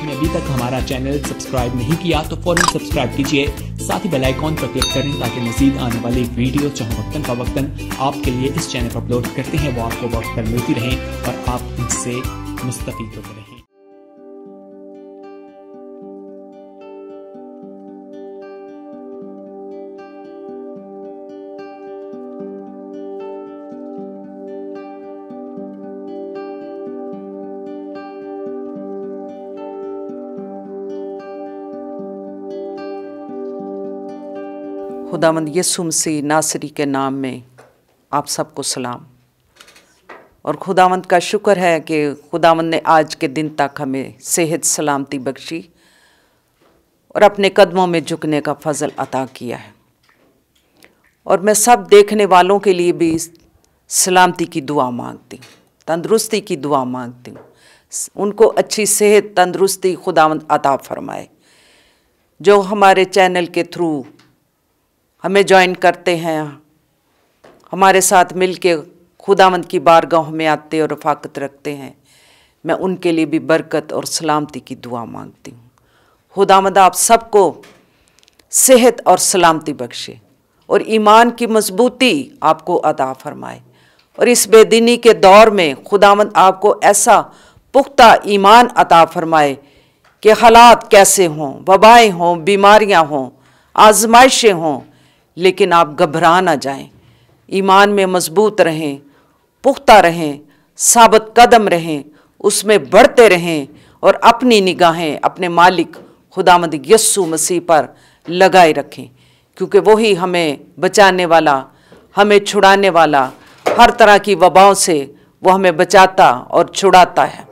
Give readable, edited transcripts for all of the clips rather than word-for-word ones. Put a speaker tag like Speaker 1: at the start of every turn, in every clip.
Speaker 1: आपने अभी तक हमारा चैनल सब्सक्राइब नहीं किया तो फौरन सब्सक्राइब कीजिए, साथ ही बेल आइकॉन पर क्लिक करें ताकि मजीद आने वाली वीडियो चाहे वक्तन फवक्तन आपके लिए इस चैनल पर अपलोड करते हैं वो आपको वक्त पर मिलती रहें और आप इनसे मुस्तफीद होते रहें।
Speaker 2: खुदावंद यीशु मसीह नासरी के नाम में आप सबको सलाम। और खुदावंद का शुक्र है कि खुदावंद ने आज के दिन तक हमें सेहत सलामती बख्शी और अपने कदमों में झुकने का फजल अता किया है। और मैं सब देखने वालों के लिए भी सलामती की दुआ मांगती हूँ, तंदुरुस्ती की दुआ मांगती हूँ। उनको अच्छी सेहत तंदुरुस्ती खुदावंद अता फरमाए। जो हमारे चैनल के थ्रू हमें ज्वाइन करते हैं, हमारे साथ मिलके खुदावंद की बारगाह में आते और रफ़ाकत रखते हैं, मैं उनके लिए भी बरकत और सलामती की दुआ मांगती हूँ। खुदावंद आप सबको सेहत और सलामती बख्शे और ईमान की मजबूती आपको अता फरमाए। और इस बेदीनी के दौर में खुदावंद आपको ऐसा पुख्ता ईमान अता फरमाए कि हालात कैसे हों, वबाएँ हों, बीमारियाँ हों, आजमाइशें हों, लेकिन आप घबरा ना जाएं, ईमान में मजबूत रहें, पुख्ता रहें, साबित कदम रहें, उसमें बढ़ते रहें और अपनी निगाहें अपने मालिक खुदावंद यीशु मसीह पर लगाए रखें, क्योंकि वही हमें बचाने वाला, हमें छुड़ाने वाला, हर तरह की वबाओं से वो हमें बचाता और छुड़ाता है।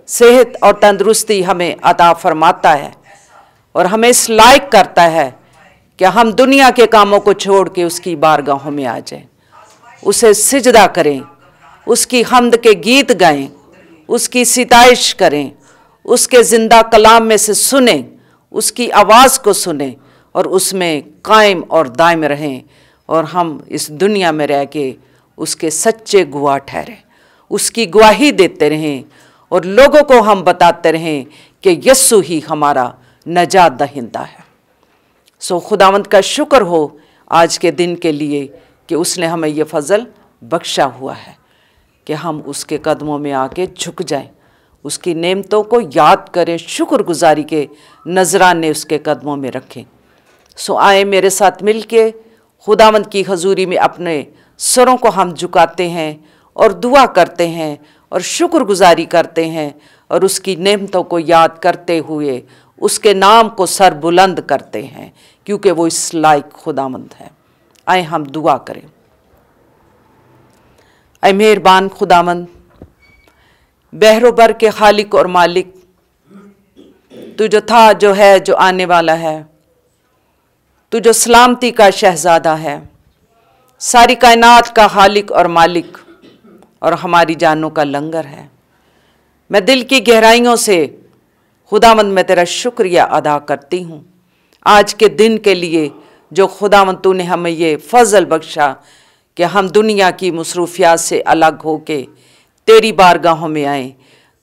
Speaker 2: सेहत और तंदुरुस्ती हमें अता फरमाता है और हमें इस लायक करता है कि हम दुनिया के कामों को छोड़ के उसकी बारगाहों में आ जाएं, उसे सिजदा करें, उसकी हम्द के गीत गाएं, उसकी सिताइश करें, उसके ज़िंदा कलाम में से सुनें, उसकी आवाज़ को सुनें और उसमें कायम और दायम रहें। और हम इस दुनिया में रह के उसके सच्चे गवाह ठहरें, उसकी गवाही देते रहें और लोगों को हम बताते रहें कि यीशु ही हमारा नजात दहिंदा है। सो खुदावंद का शुक्र हो आज के दिन के लिए कि उसने हमें ये फजल बख्शा हुआ है कि हम उसके कदमों में आके झुक जाएं, उसकी नेमतों को याद करें, शुक्रगुजारी के नजराने उसके कदमों में रखें। सो आए मेरे साथ मिल के खुदावंद की हजूरी में अपने सरों को हम झुकाते हैं और दुआ करते हैं और शुक्रगुजारी करते हैं और उसकी नेमतों को याद करते हुए उसके नाम को सर बुलंद करते हैं, क्योंकि वो इस लायक खुदावंद है। आए हम दुआ करें। ऐ मेहरबान खुदावंद, बहरोबर के खालिक और मालिक, तू जो था, जो है, जो आने वाला है, तू जो सलामती का शहजादा है, सारी कायनात का खालिक और मालिक और हमारी जानों का लंगर है। मैं दिल की गहराइयों से खुदावंद मैं तेरा शुक्रिया अदा करती हूँ आज के दिन के लिए, जो खुदावंद तूने हमें ये फजल बख्शा कि हम दुनिया की मसरूफियात से अलग होके तेरी बारगाहों में आएँ,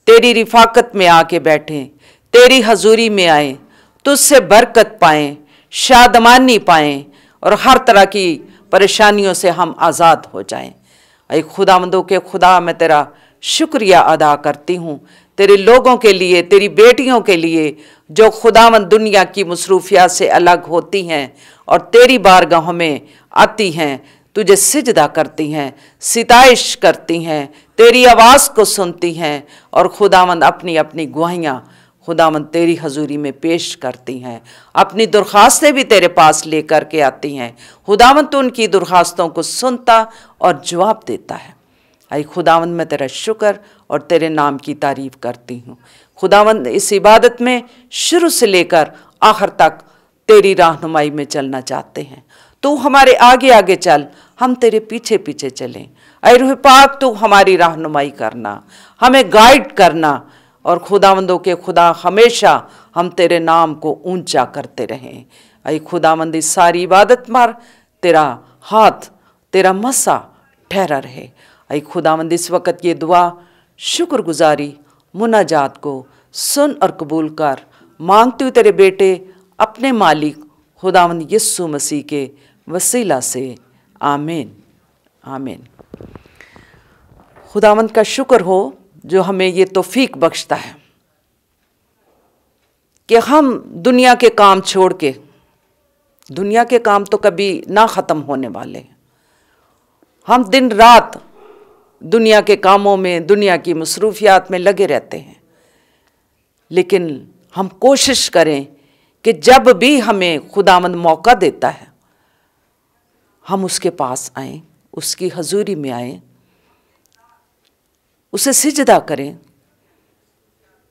Speaker 2: तेरी रिफाकत में आके बैठें, तेरी हजूरी में आएँ, तुझसे बरकत पाएँ, शादमानी पाएँ और हर तरह की परेशानियों से हम आज़ाद हो जाएं। ऐ खुदावंदों के खुदा, मैं तेरा शुक्रिया अदा करती हूँ तेरे लोगों के लिए, तेरी बेटियों के लिए, जो खुदावंद दुनिया की मसरूफियात से अलग होती हैं और तेरी बारगाहों में आती हैं, तुझे सिजदा करती हैं, सिताइश करती हैं, तेरी आवाज़ को सुनती हैं और खुदावंद अपनी अपनी गवाहियाँ खुदावंद तेरी हजूरी में पेश करती हैं, अपनी दरख्वास्तें भी तेरे पास लेकर के आती हैं। खुदावंद तो उनकी दरख्वास्तों को सुनता और जवाब देता है। आई खुदावंद मैं तेरा शुक्र और तेरे नाम की तारीफ़ करती हूँ। खुदावंद इस इबादत में शुरू से लेकर आखिर तक तेरी रहनुमाई में चलना चाहते हैं। तू हमारे आगे आगे चल, हम तेरे पीछे पीछे चलें। ऐ रूह पाक, तू हमारी रहनुमाई करना, हमें गाइड करना और खुदावंदों के खुदा हमेशा हम तेरे नाम को ऊंचा करते रहें। ऐ खुदावंद इस सारी इबादत पर तेरा हाथ, तेरा मसा ठहरा रहे। ऐ खुदावंद इस वक़्त ये दुआ शुक्रगुजारी मुनाजात को सुन और कबूल कर। मांगती हूँ तेरे बेटे अपने मालिक खुदावंद यीशु मसीह के वसीला से, आमीन आमीन। खुदावंद का शुक्र हो जो हमें ये तौफीक बख्शता है कि हम दुनिया के काम छोड़ के, दुनिया के काम तो कभी ना ख़त्म होने वाले, हम दिन रात दुनिया के कामों में, दुनिया की मसरूफियात में लगे रहते हैं, लेकिन हम कोशिश करें कि जब भी हमें खुदावंद मौका देता है हम उसके पास आएं, उसकी हजूरी में आएं, उसे सिजदा करें,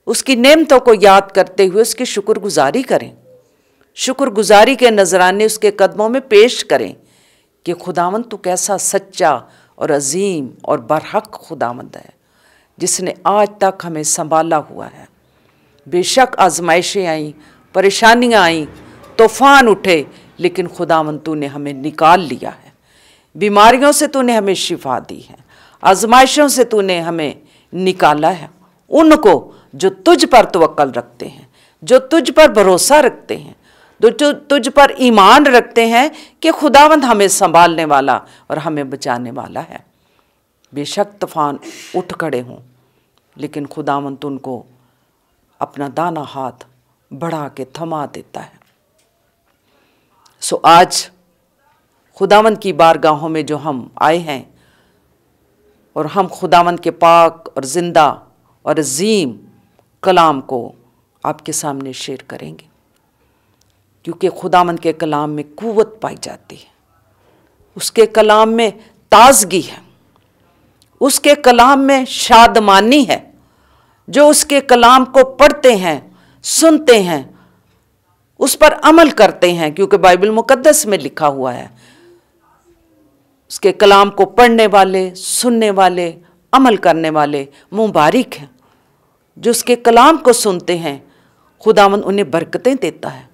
Speaker 2: उसकी नेमतों को याद करते हुए उसकी शुक्रगुजारी करें, शुक्रगुजारी के नजराने उसके कदमों में पेश करें कि खुदावंद तू कैसा सच्चा और अजीम और बरहक खुदावंद है जिसने आज तक हमें संभाला हुआ है। बेशक आजमाइशें आईं, परेशानियां आईं, तूफान उठे, लेकिन खुदावंद तूने हमें निकाल लिया है। बीमारियों से तूने हमें शिफा दी है, आजमाइशों से तूने हमें निकाला है। उनको जो तुझ पर तवक्कल रखते हैं, जो तुझ पर भरोसा रखते हैं, जो तुझ पर ईमान रखते हैं कि खुदावंद हमें संभालने वाला और हमें बचाने वाला है। बेशक तूफान उठ खड़े हों, लेकिन खुदावंद उनको अपना दाना हाथ बढ़ा के थमा देता है। सो आज खुदावंद की बारगाहों में जो हम आए हैं और हम खुदावंद के पाक और ज़िंदा और अजीम कलाम को आपके सामने शेयर करेंगे, क्योंकि खुदावंद के कलाम में कुव्वत पाई जाती है, उसके कलाम में ताजगी है, उसके कलाम में शादमानी है। जो उसके कलाम को पढ़ते हैं, सुनते हैं, उस पर अमल करते हैं, क्योंकि बाइबल मुकद्दस में लिखा हुआ है उसके कलाम को पढ़ने वाले, सुनने वाले, अमल करने वाले मुबारक हैं। जो उसके कलाम को सुनते हैं खुदावंद उन्हें बरकतें देता है,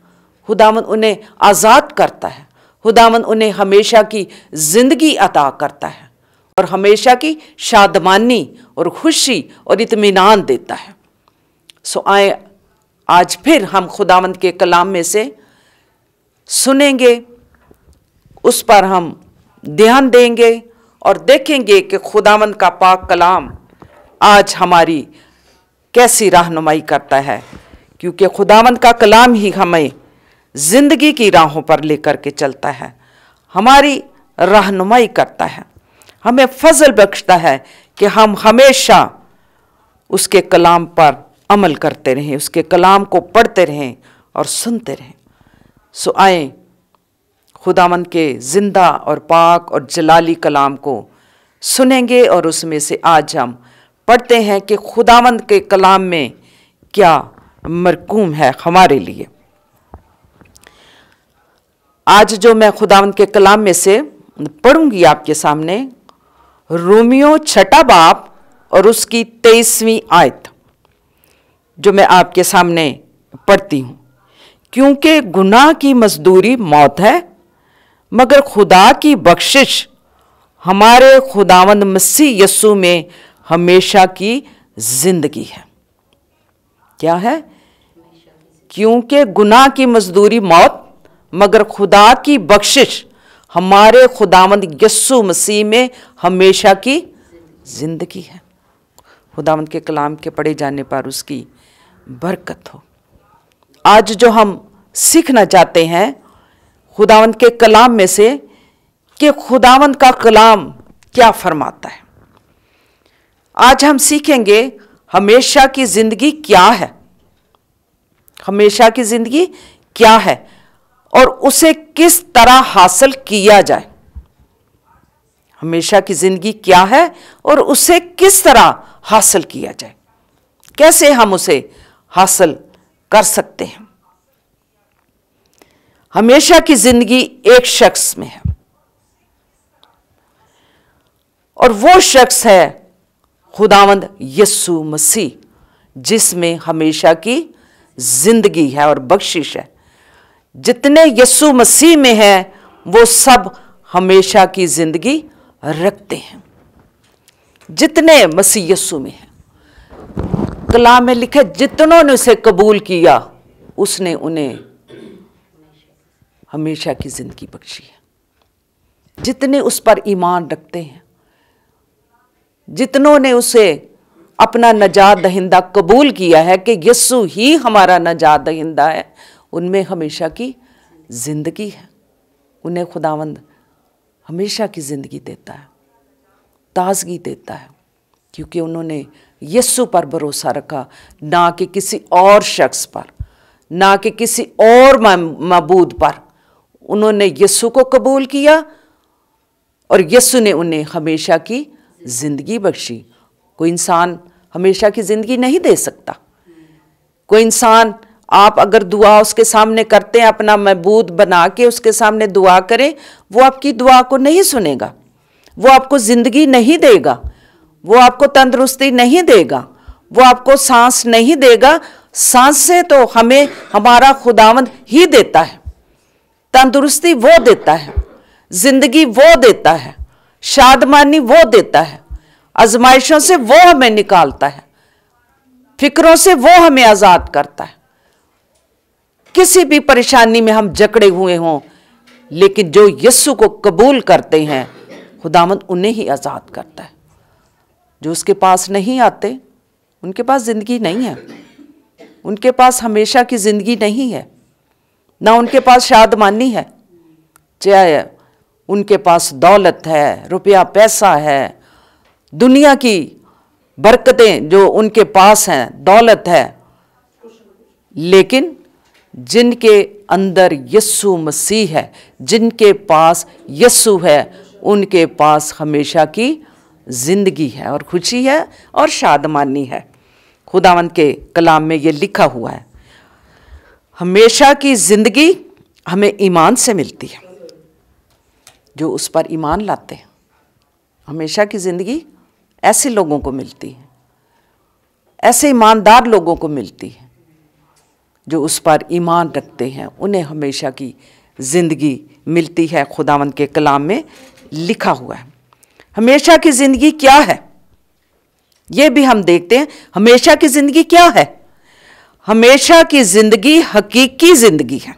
Speaker 2: खुदावंद उन्हें आज़ाद करता है, खुदावंद उन्हें हमेशा की ज़िंदगी अता करता है और हमेशा की शादमानी और खुशी और इत्मीनान देता है। सो आए आज फिर हम खुदावंद के कलाम में से सुनेंगे, उस पर हम ध्यान देंगे और देखेंगे कि खुदावंद का पाक कलाम आज हमारी कैसी रहनुमाई करता है, क्योंकि खुदावंद का कलाम ही हमें ज़िंदगी की राहों पर लेकर के चलता है, हमारी रहनुमाई करता है, हमें फजल बख्शता है कि हम हमेशा उसके कलाम पर अमल करते रहें, उसके कलाम को पढ़ते रहें और सुनते रहें। सो आए खुदावंद के ज़िंदा और पाक और जलाली कलाम को सुनेंगे और उसमें से आज हम पढ़ते हैं कि खुदावंद के कलाम में क्या मरकूम है हमारे लिए। आज जो मैं खुदावंद के कलाम में से पढ़ूंगी आपके सामने, रोमियो 6 बाब और उसकी 23वीं आयत जो मैं आपके सामने पढ़ती हूँ। क्योंकि गुनाह की मजदूरी मौत है, मगर खुदा की बख्शिश हमारे खुदावंद मसीह यस्सु में हमेशा की जिंदगी है। क्या है? क्योंकि गुनाह की मजदूरी मौत, मगर खुदा की बख्शिश हमारे खुदावंद यस्सु मसीह में हमेशा की जिंदगी है। खुदावंद के कलाम के पढ़े जाने पर उसकी बरकत हो। आज जो हम सीखना चाहते हैं खुदावंद के कलाम में से कि खुदावंद का कलाम क्या फरमाता है। आज हम सीखेंगे हमेशा की जिंदगी क्या है, हमेशा की जिंदगी क्या है और उसे किस तरह हासिल किया जाए। हमेशा की जिंदगी क्या है और उसे किस तरह हासिल किया जाए, कैसे हम उसे हासिल कर सकते हैं। हमेशा की जिंदगी एक शख्स में है और वो शख्स है खुदावंद यस्सु मसीह, जिसमें हमेशा की जिंदगी है और बख्शिश है। जितने यस्सु मसीह में है वो सब हमेशा की जिंदगी रखते हैं, जितने मसीह यस्सु में है। कलाम में लिखा, जितनों ने उसे कबूल किया उसने उन्हें हमेशा की जिंदगी बख्शी है। जितने उस पर ईमान रखते हैं, जितनों ने उसे अपना नजात दहिंदा कबूल किया है कि यीशु ही हमारा नजात दहिंदा है, उनमें हमेशा की जिंदगी है। उन्हें खुदावंद हमेशा की जिंदगी देता है, ताजगी देता है, क्योंकि उन्होंने यीशु पर भरोसा रखा, ना कि किसी और शख्स पर, ना कि किसी और मबूद पर। उन्होंने यीशु को कबूल किया और यीशु ने उन्हें हमेशा की जिंदगी बख्शी। कोई इंसान हमेशा की जिंदगी नहीं दे सकता। कोई इंसान, आप अगर दुआ उसके सामने करते हैं, अपना मबूद बना के उसके सामने दुआ करें, वो आपकी दुआ को नहीं सुनेगा, वो आपको जिंदगी नहीं देगा, वो आपको तंदुरुस्ती नहीं देगा, वो आपको सांस नहीं देगा। सांसें तो हमें हमारा खुदावंद ही देता है, तंदुरुस्ती वो देता है, जिंदगी वो देता है, शादमानी वो देता है, आजमाइशों से वो हमें निकालता है, फिक्रों से वो हमें आजाद करता है। किसी भी परेशानी में हम जकड़े हुए हों, लेकिन जो यीशु को कबूल करते हैं, खुदावंद उन्हें ही आजाद करता है। जो उसके पास नहीं आते, उनके पास जिंदगी नहीं है, उनके पास हमेशा की जिंदगी नहीं है, ना उनके पास शादमानी है। चाहे उनके पास दौलत है, रुपया पैसा है, दुनिया की बरकतें जो उनके पास हैं, दौलत है, लेकिन जिनके अंदर यीशु मसीह है, जिनके पास यीशु है, उनके पास हमेशा की जिंदगी है और खुशी है और शादमानी है। खुदावंद के कलाम में ये लिखा हुआ है, हमेशा की जिंदगी हमें ईमान से मिलती है। जो उस पर ईमान लाते हैं, हमेशा की जिंदगी ऐसे लोगों को मिलती है, ऐसे ईमानदार लोगों को मिलती है। जो उस पर ईमान रखते हैं, उन्हें हमेशा की जिंदगी मिलती है। खुदावंद के कलाम में लिखा हुआ है। हमेशा की जिंदगी क्या है, ये भी हम देखते हैं। हमेशा की जिंदगी क्या है? हमेशा की जिंदगी हकीकी जिंदगी है।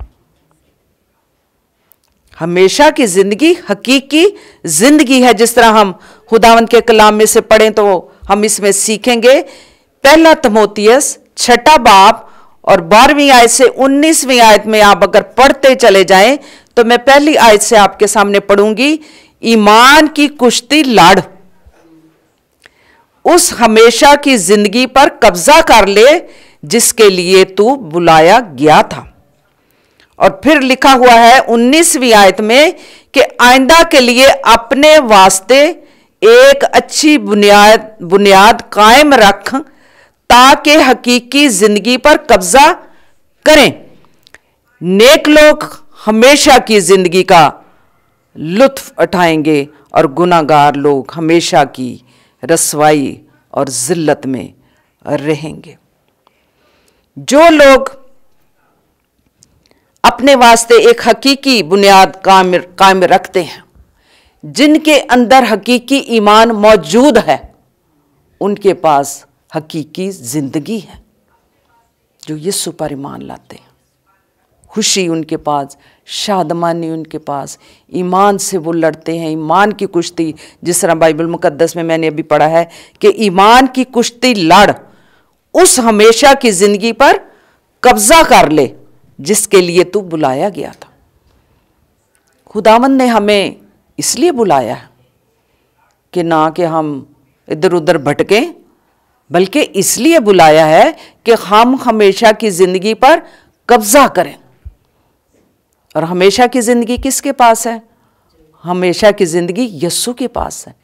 Speaker 2: हमेशा की जिंदगी हकीकी जिंदगी है। जिस तरह हम खुदावंद के कलाम में से पढ़ें तो हम इसमें सीखेंगे। पहला तिमोथियस 6 बाब और 12वीं आयत से 19वीं आयत में आप अगर पढ़ते चले जाएं तो मैं पहली आयत से आपके सामने पढ़ूंगी। ईमान की कुश्ती लड़, उस हमेशा की जिंदगी पर कब्जा कर ले जिसके लिए तू बुलाया गया था। और फिर लिखा हुआ है 19वीं आयत में कि आइंदा के लिए अपने वास्ते एक अच्छी बुनियाद कायम रख ताकि हकीकी जिंदगी पर कब्जा करें। नेक लोग हमेशा की जिंदगी का लुत्फ उठाएंगे और गुनाहगार लोग हमेशा की रसवाई और जिल्लत में रहेंगे। जो लोग अपने वास्ते एक हकीकी बुनियाद कायम रखते हैं, जिनके अंदर हकीकी ईमान मौजूद है, उनके पास हकीकी जिंदगी है। जो यीशु पर ईमान लाते हैं, खुशी उनके पास, शादमानी उनके पास, ईमान से वो लड़ते हैं। ईमान की कुश्ती, जिस तरह बाइबल मुकद्दस में मैंने अभी पढ़ा है कि ईमान की कुश्ती लड़, उस हमेशा की जिंदगी पर कब्जा कर ले जिसके लिए तू बुलाया गया था। खुदावंद ने हमें इसलिए बुलाया है कि ना कि हम इधर उधर भटकें, बल्कि इसलिए बुलाया है कि हम हमेशा की जिंदगी पर कब्जा करें। और हमेशा की जिंदगी किसके पास है? हमेशा की जिंदगी यीशु के पास है,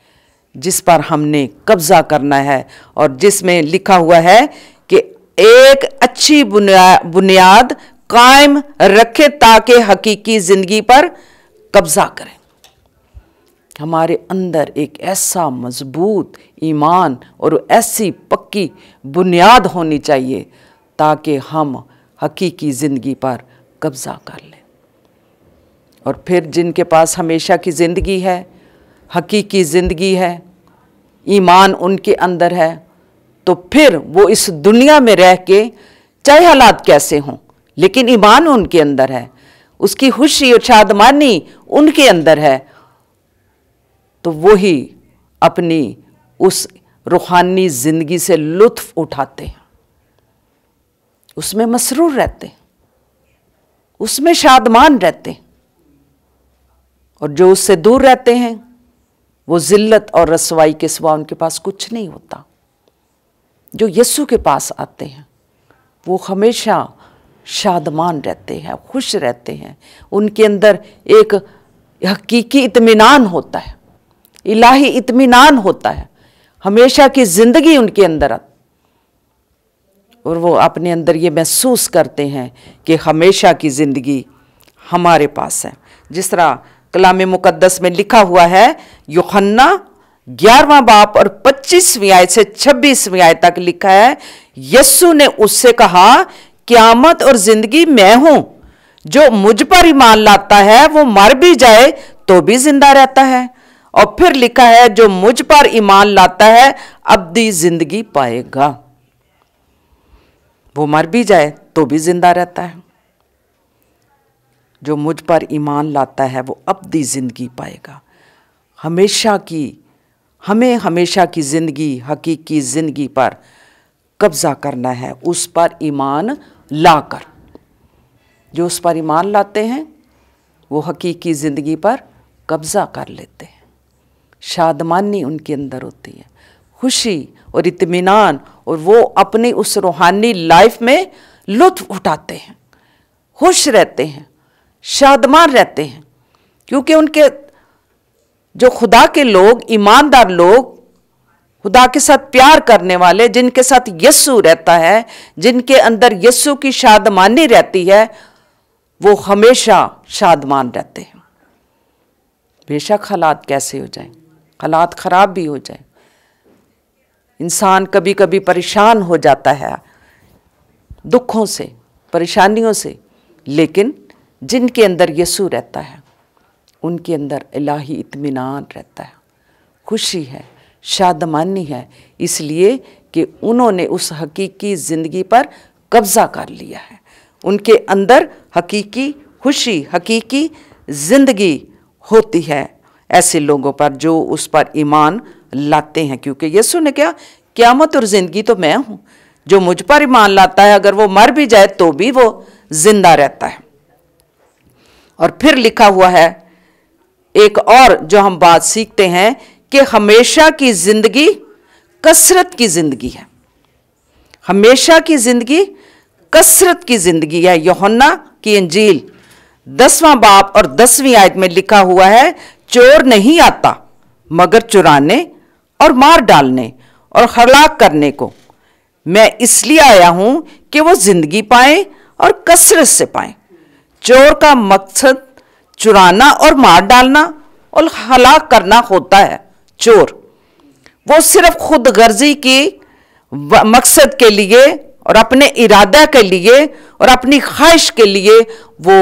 Speaker 2: जिस पर हमने कब्जा करना है और जिसमें लिखा हुआ है कि एक अच्छी बुनियाद कायम रखे ताकि हकीकी जिंदगी पर कब्जा करें। हमारे अंदर एक ऐसा मजबूत ईमान और ऐसी पक्की बुनियाद होनी चाहिए ताकि हम हकीकी जिंदगी पर कब्जा कर लें। और फिर जिनके पास हमेशा की ज़िंदगी है, हकीकी ज़िंदगी है, ईमान उनके अंदर है, तो फिर वो इस दुनिया में रह के चाहे हालात कैसे हों, लेकिन ईमान उनके अंदर है, उसकी खुशी और शादमानी उनके अंदर है, तो वो ही अपनी उस रूहानी जिंदगी से लुत्फ उठाते हैं, उसमें मसरूर रहते हैं, उसमें शादमान रहते हैं। और जो उससे दूर रहते हैं वो जिल्लत और रसवाई के सिवा उनके पास कुछ नहीं होता। जो यीशु के पास आते हैं वो हमेशा शादमान रहते हैं, खुश रहते हैं, उनके अंदर एक हकीकी इत्मीनान होता है, इलाही इत्मीनान होता है, हमेशा की जिंदगी उनके अंदर आती, और वो अपने अंदर ये महसूस करते हैं कि हमेशा की ज़िंदगी हमारे पास है। जिस तरह कलाम मुकद्दस में लिखा हुआ है, यूहन्ना 11वां बाब और 25वीं आयत से 26वीं आयत तक लिखा है, यीशु ने उससे कहा, क़यामत और ज़िंदगी मैं हूँ, जो मुझ पर ईमान लाता है वो मर भी जाए तो भी जिंदा रहता है। और फिर लिखा है, जो मुझ पर ईमान लाता है अब्दी जिंदगी पाएगा। वो मर भी जाए तो भी जिंदा रहता है। जो मुझ पर ईमान लाता है वो अब्दी जिंदगी पाएगा। हमें हमेशा की जिंदगी, हकीकी जिंदगी पर कब्जा करना है, उस पर ईमान लाकर। जो उस पर ईमान लाते हैं वो हकीकी जिंदगी पर कब्जा कर लेते हैं। शादमानी उनके अंदर होती है, खुशी और इत्मीनान, और वो अपनी उस रूहानी लाइफ में लुत्फ उठाते हैं, खुश रहते हैं, शादमान रहते हैं। क्योंकि उनके जो खुदा के लोग, ईमानदार लोग, खुदा के साथ प्यार करने वाले, जिनके साथ यीशु रहता है, जिनके अंदर यीशु की शादमानी रहती है, वो हमेशा शादमान रहते हैं। बेशक हालात कैसे हो जाएं, हालात ख़राब भी हो जाए, इंसान कभी कभी परेशान हो जाता है दुखों से, परेशानियों से, लेकिन जिनके अंदर यीशु रहता है उनके अंदर इलाही इत्मीनान रहता है, खुशी है, शादमानी है, इसलिए कि उन्होंने उस हकीकी ज़िंदगी पर कब्ज़ा कर लिया है। उनके अंदर हकीकी खुशी, हकीकी ज़िंदगी होती है ऐसे लोगों पर जो उस पर ईमान लाते हैं। क्योंकि यीशु ने क्या, क़यामत और ज़िंदगी तो मैं हूँ, जो मुझ पर ईमान लाता है अगर वो मर भी जाए तो भी वो जिंदा रहता है। और फिर लिखा हुआ है एक और जो हम बात सीखते हैं कि हमेशा की जिंदगी कसरत की जिंदगी है, हमेशा की जिंदगी कसरत की जिंदगी है। यूहन्ना की इंजील 10वां बाब और 10वीं आयत में लिखा हुआ है, चोर नहीं आता मगर चुराने और मार डालने और हलाक करने को, मैं इसलिए आया हूं कि वो जिंदगी पाए और कसरत से पाए। चोर का मकसद चुराना और मार डालना और हलाक करना होता है। चोर वो सिर्फ खुद गर्जी की मकसद के लिए और अपने इरादा के लिए और अपनी ख्वाहिश के लिए वो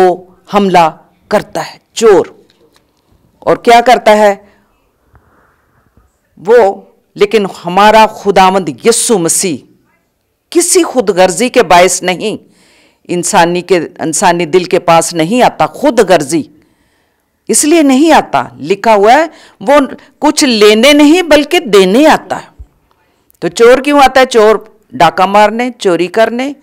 Speaker 2: हमला करता है। चोर और क्या करता है वो, लेकिन हमारा खुदावंद यीशु मसीह किसी खुद गर्जी के बायस नहीं, इंसानी दिल के पास नहीं आता खुद गर्जी, इसलिए नहीं आता। लिखा हुआ है वो कुछ लेने नहीं बल्कि देने आता है। तो चोर क्यों आता है? चोर डाका मारने, चोरी करने,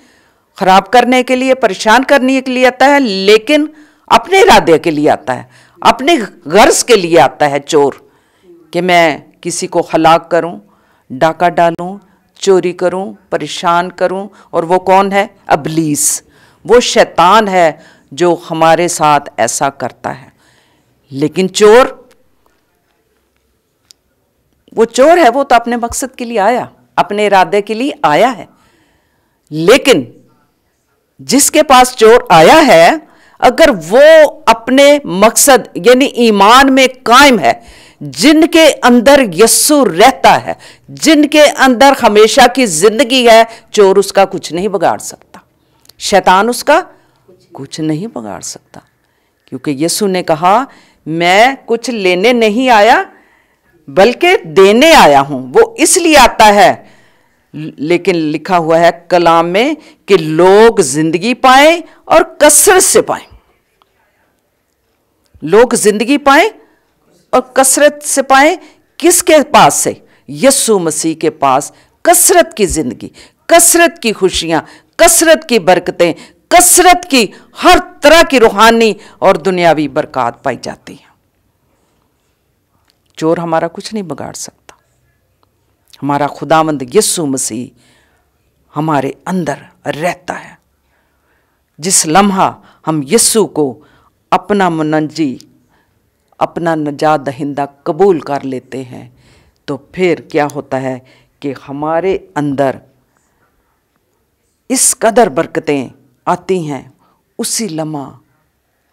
Speaker 2: खराब करने के लिए, परेशान करने के लिए आता है, लेकिन अपने इरादे के लिए आता है, अपने गर्ज के लिए आता है चोर, कि मैं किसी को हलाक करूं, डाका डालूं, चोरी करूं, परेशान करूं। और वो कौन है? इब्लीस, वो शैतान है जो हमारे साथ ऐसा करता है। लेकिन चोर, वो चोर है, वो तो अपने मकसद के लिए आया, अपने इरादे के लिए आया है। लेकिन जिसके पास चोर आया है, अगर वो अपने मकसद यानी ईमान में कायम है, जिनके अंदर यीशु रहता है, जिनके अंदर हमेशा की जिंदगी है, चोर उसका कुछ नहीं बिगाड़ सकता, शैतान उसका कुछ नहीं बिगाड़ सकता। क्योंकि यीशु ने कहा मैं कुछ लेने नहीं आया बल्कि देने आया हूं। वो इसलिए आता है लेकिन लिखा हुआ है कलाम में कि लोग जिंदगी पाए और कसरत से पाए। लोग जिंदगी पाए और कसरत से पाए। किसके पास से? यीशु मसीह के पास कसरत की जिंदगी, कसरत की खुशियां, कसरत की बरकतें, कसरत की हर तरह की रूहानी और दुनियावी बरकत पाई जाती है। चोर हमारा कुछ नहीं बिगाड़ सकता। हमारा खुदावंद यीशु मसीह हमारे अंदर रहता है। जिस लम्हा हम यीशु को अपना मुनज्जी, अपना नजात दहिंदा कबूल कर लेते हैं, तो फिर क्या होता है कि हमारे अंदर इस कदर बरकतें आती हैं। उसी लम्हा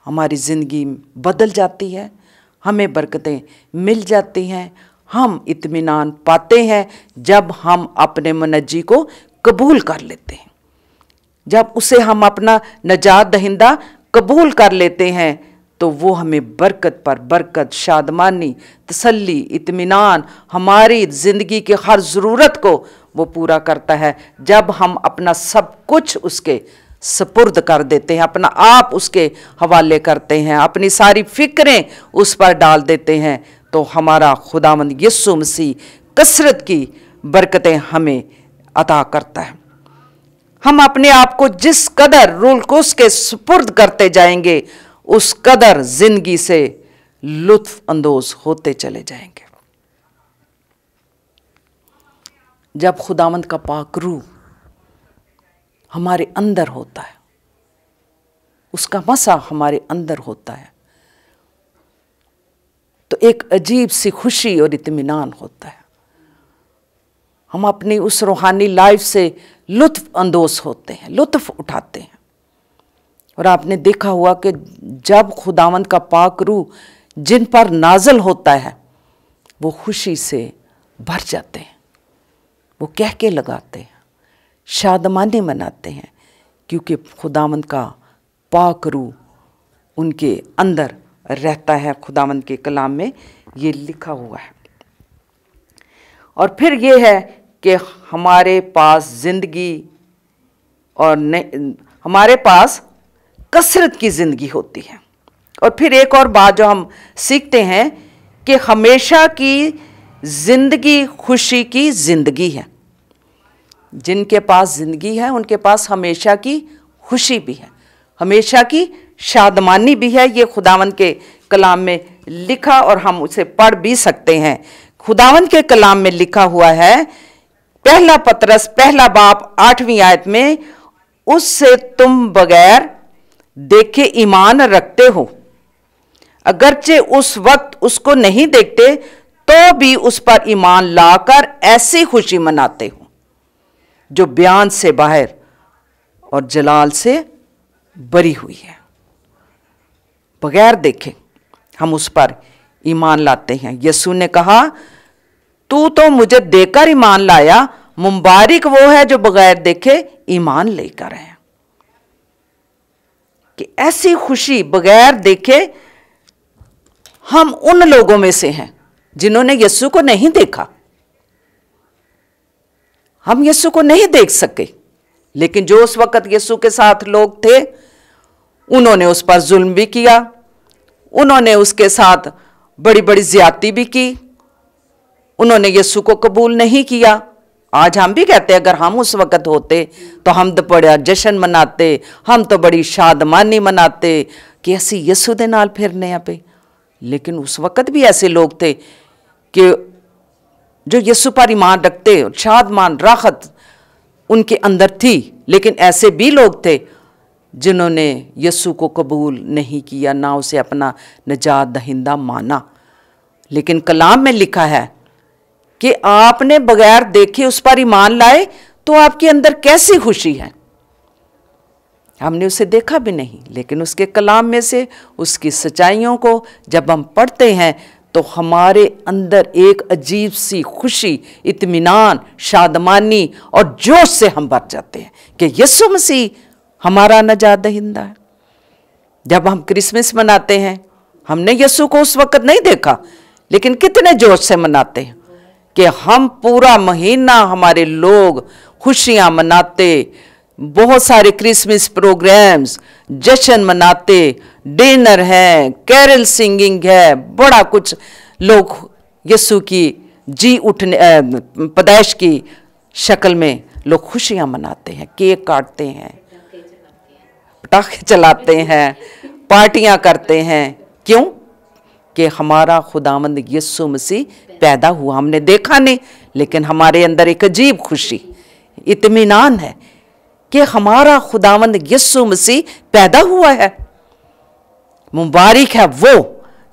Speaker 2: हमारी ज़िंदगी बदल जाती है, हमें बरकतें मिल जाती हैं, हम इत्मीनान पाते हैं जब हम अपने मुनज्जी को कबूल कर लेते हैं। जब उसे हम अपना नजात दहिंदा कबूल कर लेते हैं तो वो हमें बरकत पर बरकत, शादमानी, तसल्ली, इत्मीनान, हमारी ज़िंदगी की हर ज़रूरत को वो पूरा करता है। जब हम अपना सब कुछ उसके सपुर्द कर देते हैं, अपना आप उसके हवाले करते हैं, अपनी सारी फ़िक्रें उस पर डाल देते हैं, तो हमारा खुदावंद यीशु मसीह कसरत की बरकतें हमें अता करता है। हम अपने आप को जिस कदर रूल को उसके सुपुर्द करते जाएंगे, उस कदर जिंदगी से लुत्फ अंदोज होते चले जाएंगे। जब खुदावंद का पाक रूह हमारे अंदर होता है, उसका मसा हमारे अंदर होता है, तो एक अजीब सी खुशी और इत्मीनान होता है। हम अपनी उस रूहानी लाइफ से लुत्फ अंदोज होते हैं, लुत्फ उठाते हैं। और आपने देखा हुआ कि जब खुदावंद का पाक रूह जिन पर नाज़िल होता है, वो खुशी से भर जाते हैं, वो कह के लगाते हैं, शादमानी मनाते हैं, क्योंकि खुदावंद का पाक रूह उनके अंदर रहता है। खुदावंद के कलाम में ये लिखा हुआ है। और फिर ये है कि हमारे पास ज़िंदगी और हमारे पास कसरत की ज़िंदगी होती है। और फिर एक और बात जो हम सीखते हैं कि हमेशा की ज़िंदगी खुशी की ज़िंदगी है। जिनके पास ज़िंदगी है उनके पास हमेशा की खुशी भी है, हमेशा की शादमानी भी है। ये खुदावंद के कलाम में लिखा और हम उसे पढ़ भी सकते हैं। खुदावंद के कलाम में लिखा हुआ है, पहला पतरस पहला बाब 8वीं आयत में, उससे तुम बगैर देखे ईमान रखते हो, अगरचे उस वक्त उसको नहीं देखते तो भी उस पर ईमान लाकर ऐसी खुशी मनाते हो जो बयान से बाहर और जलाल से बरी हुई है। बगैर देखे हम उस पर ईमान लाते हैं। यीशु ने कहा, तू तो मुझे देकर ईमान लाया, मुबारक वो है जो बगैर देखे ईमान लेकर है। कि ऐसी खुशी बगैर देखे हम उन लोगों में से हैं जिन्होंने यीशु को नहीं देखा। हम यीशु को नहीं देख सके, लेकिन जो उस वक्त यीशु के साथ लोग थे, उन्होंने उस पर जुल्म भी किया, उन्होंने उसके साथ बड़ी बड़ी ज्यादती भी की, उन्होंने यीशु को कबूल नहीं किया। आज हम भी कहते हैं अगर हम उस वक्त होते तो हम तो बड़ा जश्न मनाते, हम तो बड़ी शादमानी मनाते कि ऐसी यीशु दे नाल फिरने पे। लेकिन उस वक्त भी ऐसे लोग थे कि जो यीशु पर ईमान रखते, शादमान राहत उनके अंदर थी। लेकिन ऐसे भी लोग थे जिन्होंने यीशु को कबूल नहीं किया, ना उसे अपना नजात दहिंदा माना। लेकिन कलाम में लिखा है कि आपने बगैर देखे उस पर ईमान लाए, तो आपके अंदर कैसी खुशी है। हमने उसे देखा भी नहीं, लेकिन उसके कलाम में से उसकी सच्चाइयों को जब हम पढ़ते हैं तो हमारे अंदर एक अजीब सी खुशी, इत्मीनान, शादमानी और जोश से हम भर जाते हैं कि यीशु मसीह हमारा नजात दहिंदा है। जब हम क्रिसमस मनाते हैं, हमने यीशु को उस वक्त नहीं देखा, लेकिन कितने जोश से मनाते हैं कि हम पूरा महीना हमारे लोग खुशियां मनाते, बहुत सारे क्रिसमस प्रोग्राम्स, जश्न मनाते, डिनर है, कैरल सिंगिंग है, बड़ा कुछ लोग यीशु की जी उठने पैदाइश की शक्ल में लोग खुशियां मनाते हैं, केक काटते हैं, पटाखे चलाते हैं, पार्टियां करते हैं। क्यों? कि हमारा खुदावंद यीशु मसीह पैदा हुआ। हमने देखा नहीं, लेकिन हमारे अंदर एक अजीब खुशी, इत्मीनान है कि हमारा खुदावंद यीशु मसीह पैदा हुआ है। मुबारक है वो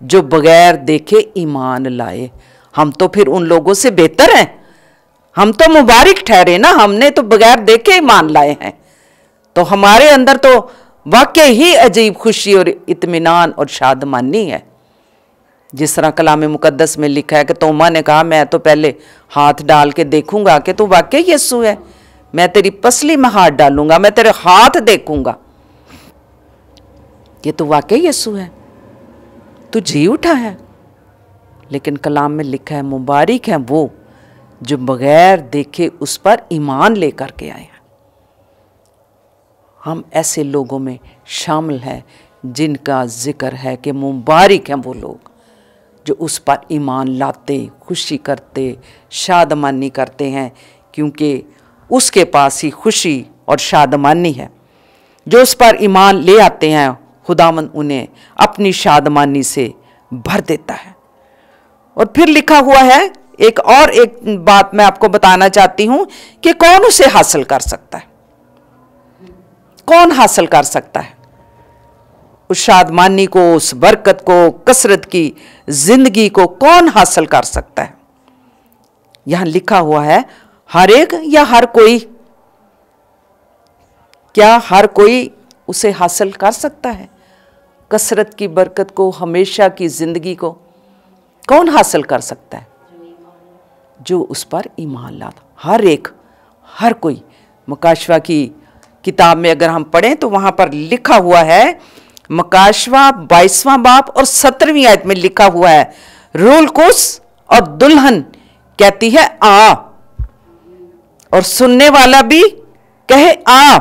Speaker 2: जो बगैर देखे ईमान लाए। हम तो फिर उन लोगों से बेहतर हैं, हम तो मुबारक ठहरे ना, हमने तो बगैर देखे ईमान लाए हैं। तो हमारे अंदर तो वाकई ही अजीब खुशी और इत्मीनान और शादमानी है। जिस तरह कलाम मुकद्दस में लिखा है कि तोमा ने कहा, मैं तो पहले हाथ डाल के देखूंगा कि तू वाकई यीशु है, मैं तेरी पसली में हाथ डालूंगा, मैं तेरे हाथ देखूंगा कि तू वाकई यीशु है, तू जी उठा है। लेकिन कलाम में लिखा है, मुबारक है वो जो बगैर देखे उस पर ईमान लेकर के आए हैं। हम ऐसे लोगों में शामिल हैं जिनका जिक्र है कि मुबारक हैं वो लोग जो उस पर ईमान लाते, खुशी करते, शादमानी करते हैं, क्योंकि उसके पास ही खुशी और शादमानी है। जो उस पर ईमान ले आते हैं, खुदावंद उन्हें अपनी शादमानी से भर देता है। और फिर लिखा हुआ है, एक बात मैं आपको बताना चाहती हूं कि कौन उसे हासिल कर सकता है। कौन हासिल कर सकता है उस शादमानी को, उस बरकत को, कसरत की जिंदगी को कौन हासिल कर सकता है? यहां लिखा हुआ है, हर एक या हर कोई? क्या हर कोई उसे हासिल कर सकता है? कसरत की बरकत को, हमेशा की जिंदगी को कौन हासिल कर सकता है? जो उस पर ईमान लाता। हर एक, हर कोई। मकाशवा की किताब में अगर हम पढ़ें तो वहां पर लिखा हुआ है, मकाशवा 22वां बाब और 17वीं आयत में लिखा हुआ है, रूलकुस और दुल्हन कहती है आ, और सुनने वाला भी कहे आ।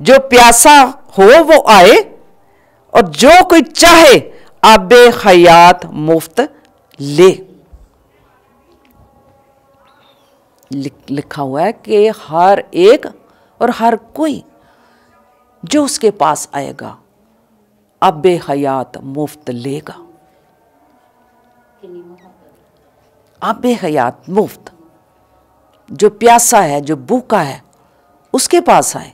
Speaker 2: जो प्यासा हो वो आए, और जो कोई चाहे आबे हयात मुफ्त ले। लिखा हुआ है कि हर एक और हर कोई जो उसके पास आएगा आबे हयात मुफ्त लेगा। आबे हयात मुफ्त। जो प्यासा है, जो भूखा है, उसके पास आए,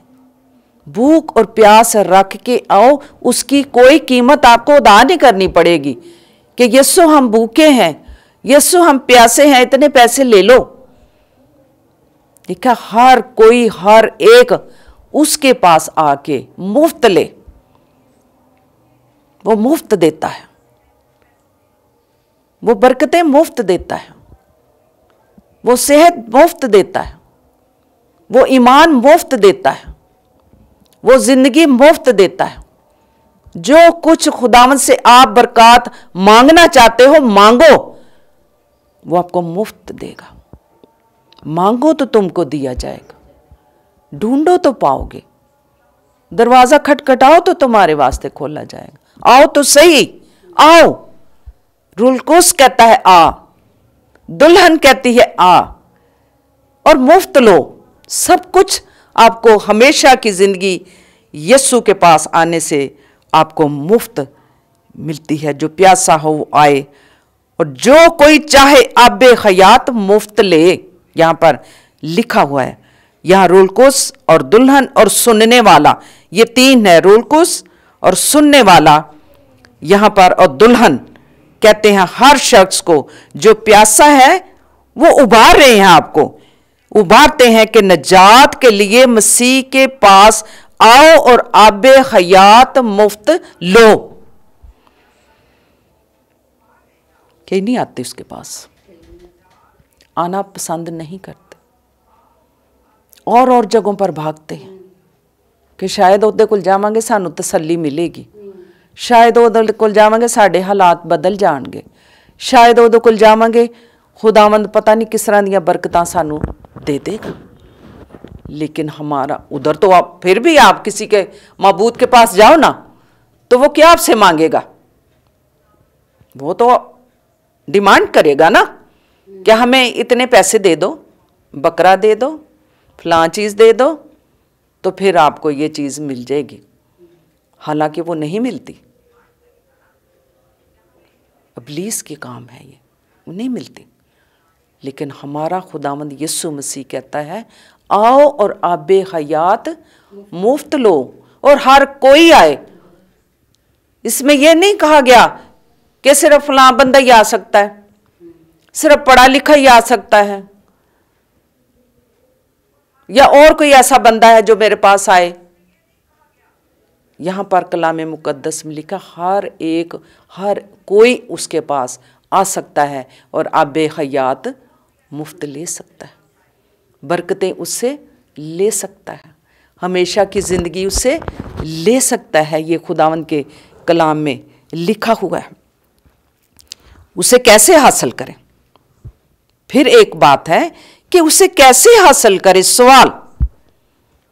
Speaker 2: भूख और प्यास रख के आओ। उसकी कोई कीमत आपको अदा नहीं करनी पड़ेगी कि यीशु हम भूखे हैं, यीशु हम प्यासे हैं, इतने पैसे ले लो। देखा, हर कोई, हर एक उसके पास आके मुफ्त ले। वो मुफ्त देता है, वो बरकतें मुफ्त देता है, वो सेहत मुफ्त देता है, वो ईमान मुफ्त देता है, वो जिंदगी मुफ्त देता है। जो कुछ खुदावंद से आप बरकत मांगना चाहते हो, मांगो, वो आपको मुफ्त देगा। मांगो तो तुमको दिया जाएगा, ढूंढो तो पाओगे, दरवाजा खटखटाओ तो तुम्हारे वास्ते खोला जाएगा। आओ तो सही, आओ। रूलकुस कहता है आ, दुल्हन कहती है आ, और मुफ्त लो। सब कुछ आपको हमेशा की जिंदगी यीशु के पास आने से आपको मुफ्त मिलती है। जो प्यासा हो वो आए, और जो कोई चाहे आबे हयात मुफ्त ले। यहां पर लिखा हुआ है, यहां रूलकुस और दुल्हन और सुनने वाला, ये तीन है, रूलकुस और सुनने वाला यहां पर, और दुल्हन कहते हैं हर शख्स को जो प्यासा है। वो उबार रहे हैं, आपको उबारते हैं कि नजात के लिए मसीह के पास आओ और आबे हयात मुफ्त लो। कहीं नहीं आते उसके पास, आना पसंद नहीं करते, और जगहों पर भागते हैं कि शायद ਉਹਦੇ ਕੋਲ ਜਾਵਾਂਗੇ ਸਾਨੂੰ ਤਸੱਲੀ ਮਿਲੇਗੀ, शायद ਉਹਦੇ ਕੋਲ ਜਾਵਾਂਗੇ ਸਾਡੇ ਹਾਲਾਤ ਬਦਲ ਜਾਣਗੇ, शायद ਉਹਦੇ ਕੋਲ ਜਾਵਾਂਗੇ खुदावंद पता नहीं किस तरह दी बरकतां सानू दे देगा। लेकिन हमारा उधर तो आप फिर भी आप किसी के माबूद के पास जाओ ना, तो वो क्या आपसे मांगेगा? वो तो डिमांड करेगा ना, क्या हमें इतने पैसे दे दो, बकरा दे दो, फलां चीज़ दे दो, तो फिर आपको ये चीज़ मिल जाएगी। हालांकि वो नहीं मिलती, इब्लीस के काम है ये, वो नहीं मिलती। लेकिन हमारा खुदावंद यीशु मसीह कहता है आओ और आबे हयात मुफ्त लो, और हर कोई आए। इसमें यह नहीं कहा गया कि सिर्फ फलां बंदा ही आ सकता है, सिर्फ पढ़ा लिखा ही आ सकता है, या और कोई ऐसा बंदा है जो मेरे पास आए। यहां पर कलाम मुकद्दस में लिखा हर कोई उसके पास आ सकता है और आबे हयात मुफ्त ले सकता है, बरकतें उससे ले सकता है, हमेशा की ज़िंदगी उससे ले सकता है। ये खुदावंद के कलाम में लिखा हुआ है। उसे कैसे हासिल करें? फिर एक बात है कि उसे कैसे हासिल करें। सवाल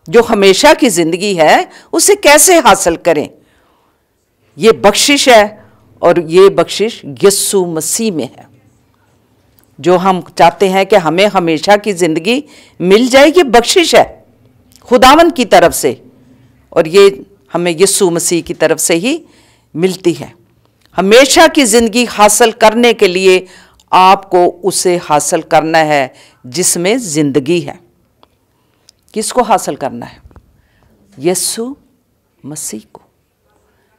Speaker 2: जो हमेशा की ज़िंदगी है उसे कैसे हासिल करें? ये बख्शिश है, और ये बख्शिश यीशु मसीह में है। जो हम चाहते हैं कि हमें हमेशा की ज़िंदगी मिल जाए, ये बख्शिश है खुदावंद की तरफ से, और ये हमें यीशु मसीह की तरफ से ही मिलती है। हमेशा की ज़िंदगी हासिल करने के लिए आपको उसे हासिल करना है जिसमें ज़िंदगी है। किसको हासिल करना है? यीशु मसीह को।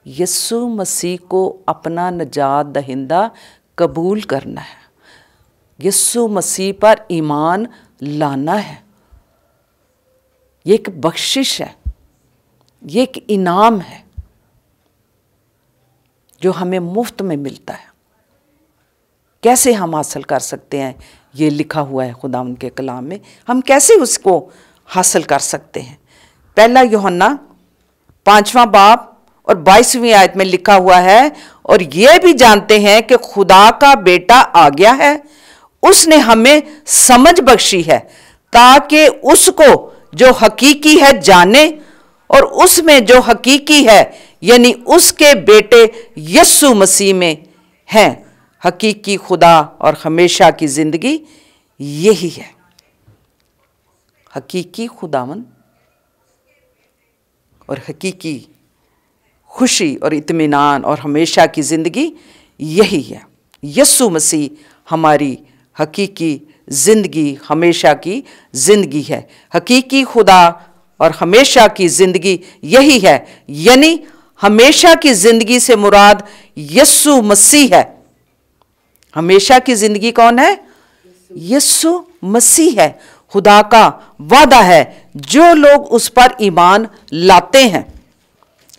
Speaker 2: यीशु मसीह को अपना निजात दहिंदा कबूल करना है, यीशु मसीह पर ईमान लाना है। ये एक बख्शिश है, ये एक इनाम है जो हमें मुफ्त में मिलता है। कैसे हम हासिल कर सकते हैं? ये लिखा हुआ है खुदावंद के कलाम में। हम कैसे उसको हासिल कर सकते हैं? पहला यूहन्ना 5वां बाब और 22वीं आयत में लिखा हुआ है, और ये भी जानते हैं कि खुदा का बेटा आ गया है, उसने हमें समझ बख्शी है ताकि उसको जो हकीकी है जाने, और उसमें जो हकीकी है यानी उसके बेटे यीशु मसीह में है। हकीकी खुदा और हमेशा की ज़िंदगी यही है। हकीकी खुदावंद और हकीकी खुशी और इत्मीनान और हमेशा की ज़िंदगी यही है। यीशु मसीह हमारी हकीकी ज़िंदगी, हमेशा की ज़िंदगी है। हकीकी खुदा और हमेशा की ज़िंदगी यही है, यानी हमेशा की ज़िंदगी से मुराद यीशु मसीह है। हमेशा की ज़िंदगी कौन है? यीशु मसीह है। खुदा का वादा है जो लोग उस पर ईमान लाते हैं।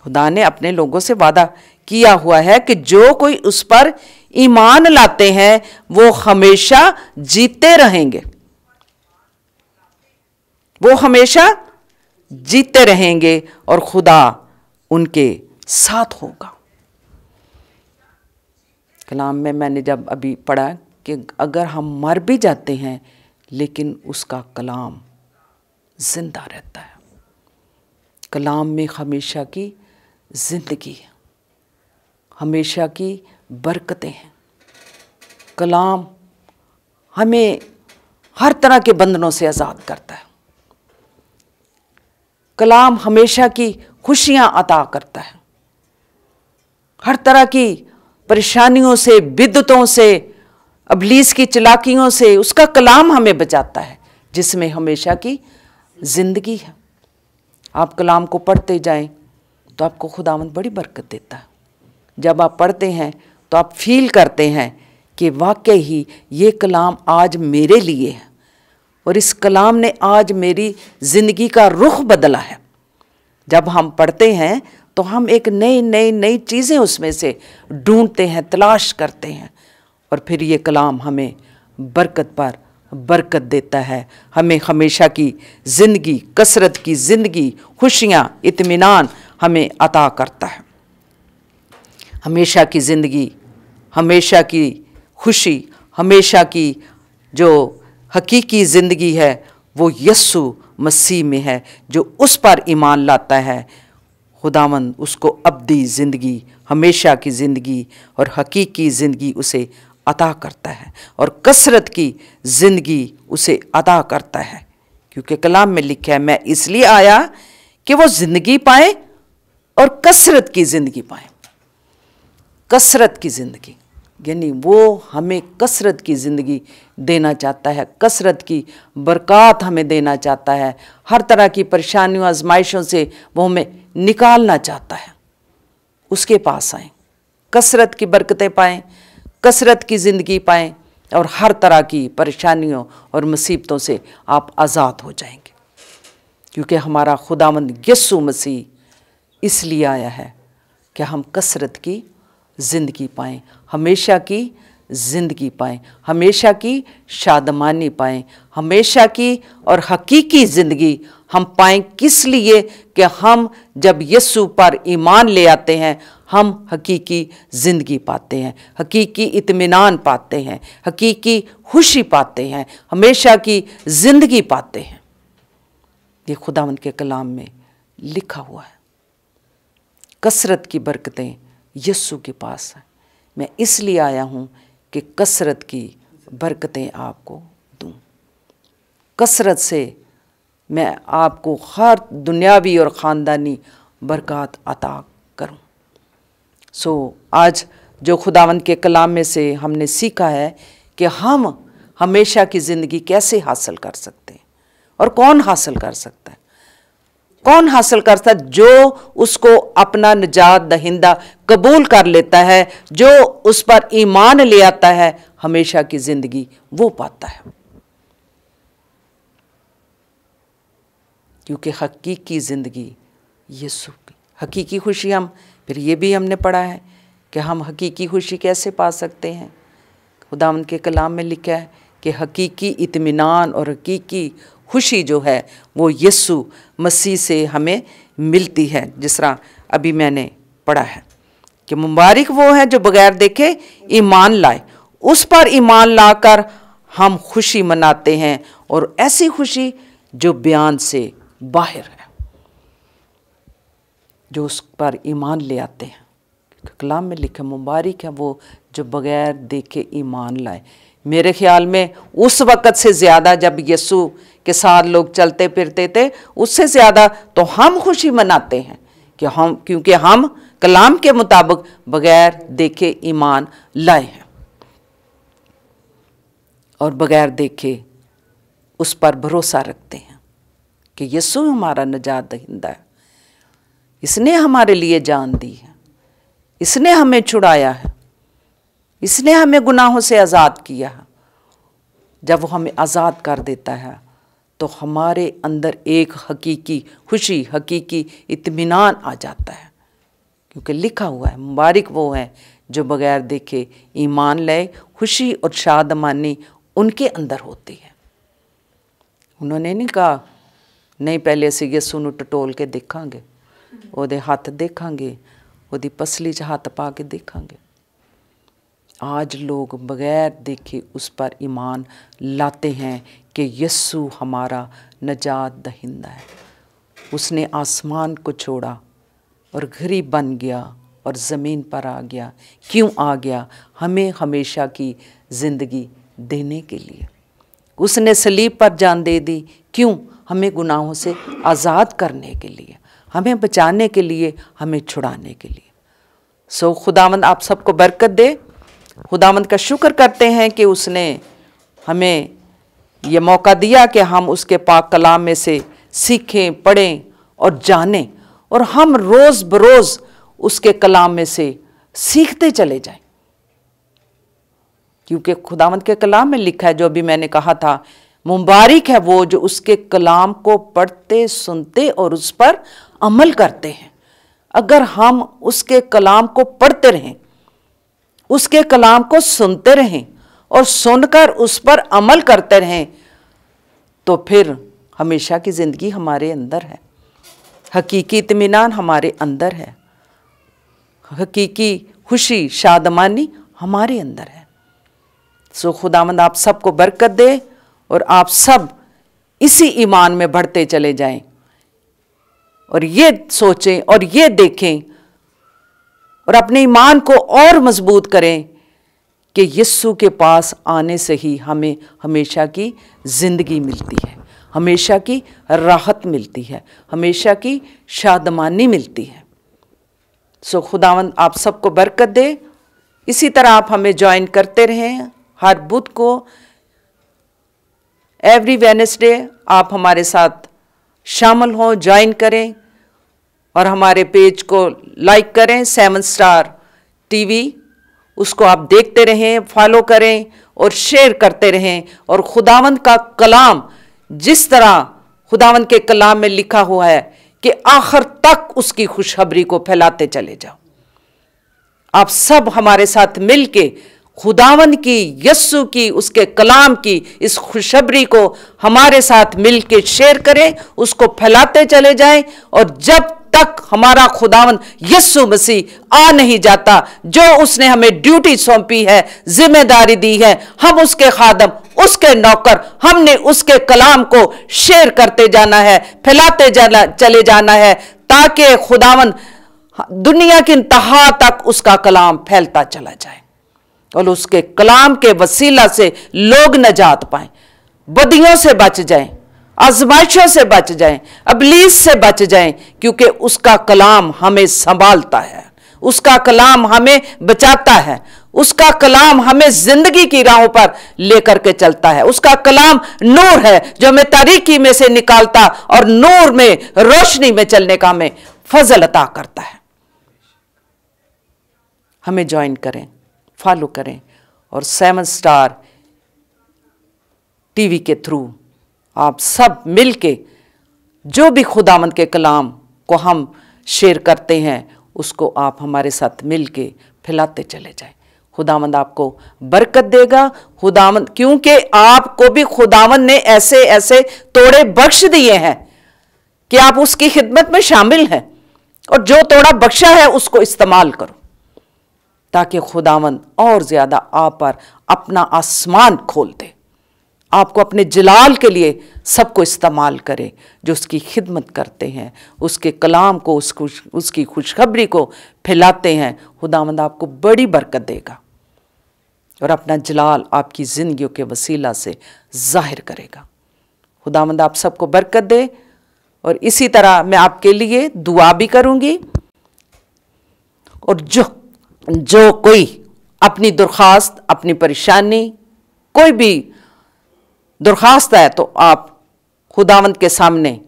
Speaker 2: खुदा ने अपने लोगों से वादा किया हुआ है कि जो कोई उस पर ईमान लाते हैं वो हमेशा जीते रहेंगे, वो हमेशा जीते रहेंगे और खुदा उनके साथ होगा। कलाम में मैंने जब अभी पढ़ा कि अगर हम मर भी जाते हैं लेकिन उसका कलाम जिंदा रहता है। कलाम में हमेशा की ज़िंदगी है, हमेशा की बरकतें हैं। कलाम हमें हर तरह के बंधनों से आज़ाद करता है। कलाम हमेशा की खुशियाँ अता करता है। हर तरह की परेशानियों से, बिद्दतों से, इब्लीस की चालाकियों से उसका कलाम हमें बचाता है, जिसमें हमेशा की ज़िंदगी है। आप कलाम को पढ़ते जाएं तो आपको खुदावंद बड़ी बरकत देता है। जब आप पढ़ते हैं तो आप फील करते हैं कि वाकई ही ये कलाम आज मेरे लिए है और इस कलाम ने आज मेरी ज़िंदगी का रुख बदला है। जब हम पढ़ते हैं तो हम एक नई चीज़ें उसमें से ढूंढते हैं, तलाश करते हैं, और फिर ये कलाम हमें बरकत पर बरकत देता है। हमें हमेशा की ज़िंदगी, कसरत की ज़िंदगी, खुशियाँ, इत्मीनान हमें अता करता है। हमेशा की ज़िंदगी, हमेशा की खुशी, हमेशा की जो हकीकी ज़िंदगी है वो यीशु मसीह में है। जो उस पर ईमान लाता है, खुदावंद उसको अब्दी ज़िंदगी, हमेशा की ज़िंदगी और हकीकी ज़िंदगी उसे अता करता है और कसरत की ज़िंदगी उसे अता करता है। क्योंकि कलाम में लिखा है, मैं इसलिए आया कि वो ज़िंदगी पाए और कसरत की ज़िंदगी पाए। कसरत की ज़िंदगी यानी वो हमें कसरत की ज़िंदगी देना चाहता है, कसरत की बरक़ात हमें देना चाहता है। हर तरह की परेशानियों आजमाइशों से वो हमें निकालना चाहता है। उसके पास आएँ, कसरत की बरकतें पाएँ, कसरत की ज़िंदगी पाएँ और हर तरह की परेशानियों और मुसीबतों से आप आज़ाद हो जाएंगे। क्योंकि हमारा खुदावंद यीशु मसीह इसलिए आया है कि हम कसरत की ज़िंदगी पाएँ, हमेशा की ज़िंदगी पाएँ, हमेशा की शादमानी पाएँ, हमेशा की और हकीकी ज़िंदगी हम पाएँ। किस लिए कि हम जब यीशु पर ईमान ले आते हैं, हम हकीकी ज़िंदगी पाते हैं, हकीकी इत्मीनान पाते हैं, हकीकी खुशी पाते हैं, हमेशा की ज़िंदगी पाते हैं। ये खुदावंद के कलाम में लिखा हुआ है। कसरत की बरकतें यीशु के पास है। मैं इसलिए आया हूँ कि कसरत की बरकतें आपको दूँ। कसरत से मैं आपको हर दुनियावी और ख़ानदानी बरकत अता करूँ। आज जो खुदावंद के कलाम में से हमने सीखा है कि हम हमेशा की ज़िंदगी कैसे हासिल कर सकते हैं और कौन हासिल कर सकता है। कौन हासिल करता है? जो उसको अपना निजात दहिंदा कबूल कर लेता है, जो उस पर ईमान ले आता है, हमेशा की ज़िंदगी वो पाता है। क्योंकि हकीकी ज़िंदगी यीशु की हकीकी खुशी हम फिर ये भी हमने पढ़ा है कि हम हकीकी खुशी कैसे पा सकते हैं। खुदावंद के कलाम में लिखा है कि हकीकी इत्मीनान और हकीकी खुशी जो है वो यीशु मसीह से हमें मिलती है। जिस तरह अभी मैंने पढ़ा है कि मुबारक वो है जो बगैर देखे ईमान लाए। उस पर ईमान लाकर हम खुशी मनाते हैं और ऐसी खुशी जो बयान से बाहर है, जो उस पर ईमान ले आते हैं। कलाम में लिखा मुबारक है वो जो बगैर देखे ईमान लाए। मेरे ख्याल में उस वक़्त से ज़्यादा जब यीशु के साथ लोग चलते फिरते थे, उससे ज़्यादा तो हम खुशी मनाते हैं कि क्योंकि हम कलाम के मुताबिक बगैर देखे ईमान लाए हैं और बगैर देखे उस पर भरोसा रखते हैं कि यीशु हमारा निजात दहिंदा है। इसने हमारे लिए जान दी है, इसने हमें छुड़ाया है, इसने हमें गुनाहों से आज़ाद किया है। जब वो हमें आज़ाद कर देता है तो हमारे अंदर एक हकीकी खुशी, हकीकी इत्मीनान आ जाता है। क्योंकि लिखा हुआ है मुबारक वो है जो बगैर देखे ईमान लाए। खुशी और शादमानी उनके अंदर होती है। उन्होंने नहीं कहा नहीं पहले से यीशु नूं टटोल के देखांगे, ਉਹਦੇ हथ देखांगे, ਉਹਦੀ पसली च हथ पा के देखांगे। आज लोग बगैर देखे उस पर ईमान लाते हैं कि यीशु हमारा निजात दहिंदा है। उसने आसमान को छोड़ा और गरीब बन गया और ज़मीन पर आ गया। क्यों आ गया? हमें हमेशा की ज़िंदगी देने के लिए। उसने सलीब पर जान दे दी। क्यों? हमें गुनाहों से आज़ाद करने के लिए, हमें बचाने के लिए, हमें छुड़ाने के लिए। खुदावंद आप सबको बरकत दे। खुदावंद का शुक्र करते हैं कि उसने हमें ये मौका दिया कि हम उसके पाक कलाम में से सीखें, पढ़ें और जानें और हम रोज़ बरोज़ उसके कलाम में से सीखते चले जाएं। क्योंकि खुदावंद के कलाम में लिखा है, जो अभी मैंने कहा था, मुबारक है वो जो उसके कलाम को पढ़ते, सुनते और उस पर अमल करते हैं। अगर हम उसके कलाम को पढ़ते रहें, उसके कलाम को सुनते रहें और सुनकर उस पर अमल करते रहें, तो फिर हमेशा की ज़िंदगी हमारे अंदर है, हकीकी इत्मीनान हमारे अंदर है, हकीकी खुशी शादमानी हमारे अंदर है। सो खुदावंद आप सबको बरकत दे और आप सब इसी ईमान में बढ़ते चले जाएं और ये सोचें और ये देखें और अपने ईमान को और मजबूत करें कि यीशु के पास आने से ही हमें हमेशा की ज़िंदगी मिलती है, हमेशा की राहत मिलती है, हमेशा की शादमानी मिलती है। सो खुदावंद आप सबको बरकत दे। इसी तरह आप हमें ज्वाइन करते रहें हर बुध को, एवरी वेडनेसडे आप हमारे साथ शामिल हों, ज्वाइन करें और हमारे पेज को लाइक करें, 7 स्टार टीवी, उसको आप देखते रहें, फॉलो करें और शेयर करते रहें। और खुदावंद का कलाम, जिस तरह खुदावंद के कलाम में लिखा हुआ है कि आखिर तक उसकी खुशखबरी को फैलाते चले जाओ। आप सब हमारे साथ मिलके खुदावंद की, यस्सु की, उसके कलाम की इस खुशखबरी को हमारे साथ मिलके शेयर करें, उसको फैलाते चले जाएं। और जब तक हमारा खुदावंद यस्सु मसीह आ नहीं जाता, जो उसने हमें ड्यूटी सौंपी है, जिम्मेदारी दी है, हम उसके खादम, उसके नौकर, हमने उसके कलाम को शेयर करते जाना है, फैलाते चले जाना है, ताकि खुदावंद दुनिया की इंतहा तक उसका कलाम फैलता चला जाए और उसके कलाम के वसीला से लोग नजात पाएं, बदियों से बच जाएं, आजमाइशों से बच जाएं, अबलीस से बच जाएं, क्योंकि उसका कलाम हमें संभालता है, उसका कलाम हमें बचाता है, उसका कलाम हमें जिंदगी की राहों पर लेकर के चलता है। उसका कलाम नूर है जो हमें तारीकी में से निकालता और नूर में, रोशनी में चलने का हमें फजल अता करता है। हमें ज्वाइन करें, फॉलो करें और 7 स्टार टीवी के थ्रू आप सब मिलके जो भी खुदावंद के कलाम को हम शेयर करते हैं, उसको आप हमारे साथ मिलके फैलाते चले जाएं। खुदावंद आपको बरकत देगा। खुदावंद, क्योंकि आपको भी खुदावंद ने ऐसे ऐसे तोड़े बख्श दिए हैं कि आप उसकी खिदमत में शामिल हैं, और जो तोड़ा बख्शा है उसको इस्तेमाल करो, ताकि खुदावंद और ज्यादा आप पर अपना आसमान खोल दे, आपको अपने जलाल के लिए सबको इस्तेमाल करे जो उसकी खिदमत करते हैं, उसके कलाम को, उसकी खुशखबरी को फैलाते हैं। खुदावंद आपको बड़ी बरकत देगा और अपना जलाल आपकी जिंदगियों के वसीला से जाहिर करेगा। खुदावंद आप सबको बरकत दे। और इसी तरह मैं आपके लिए दुआ भी करूंगी, और जो कोई अपनी दरख्वास्त, अपनी परेशानी, कोई भी दरख्वास्त है, तो आप खुदावंद के सामने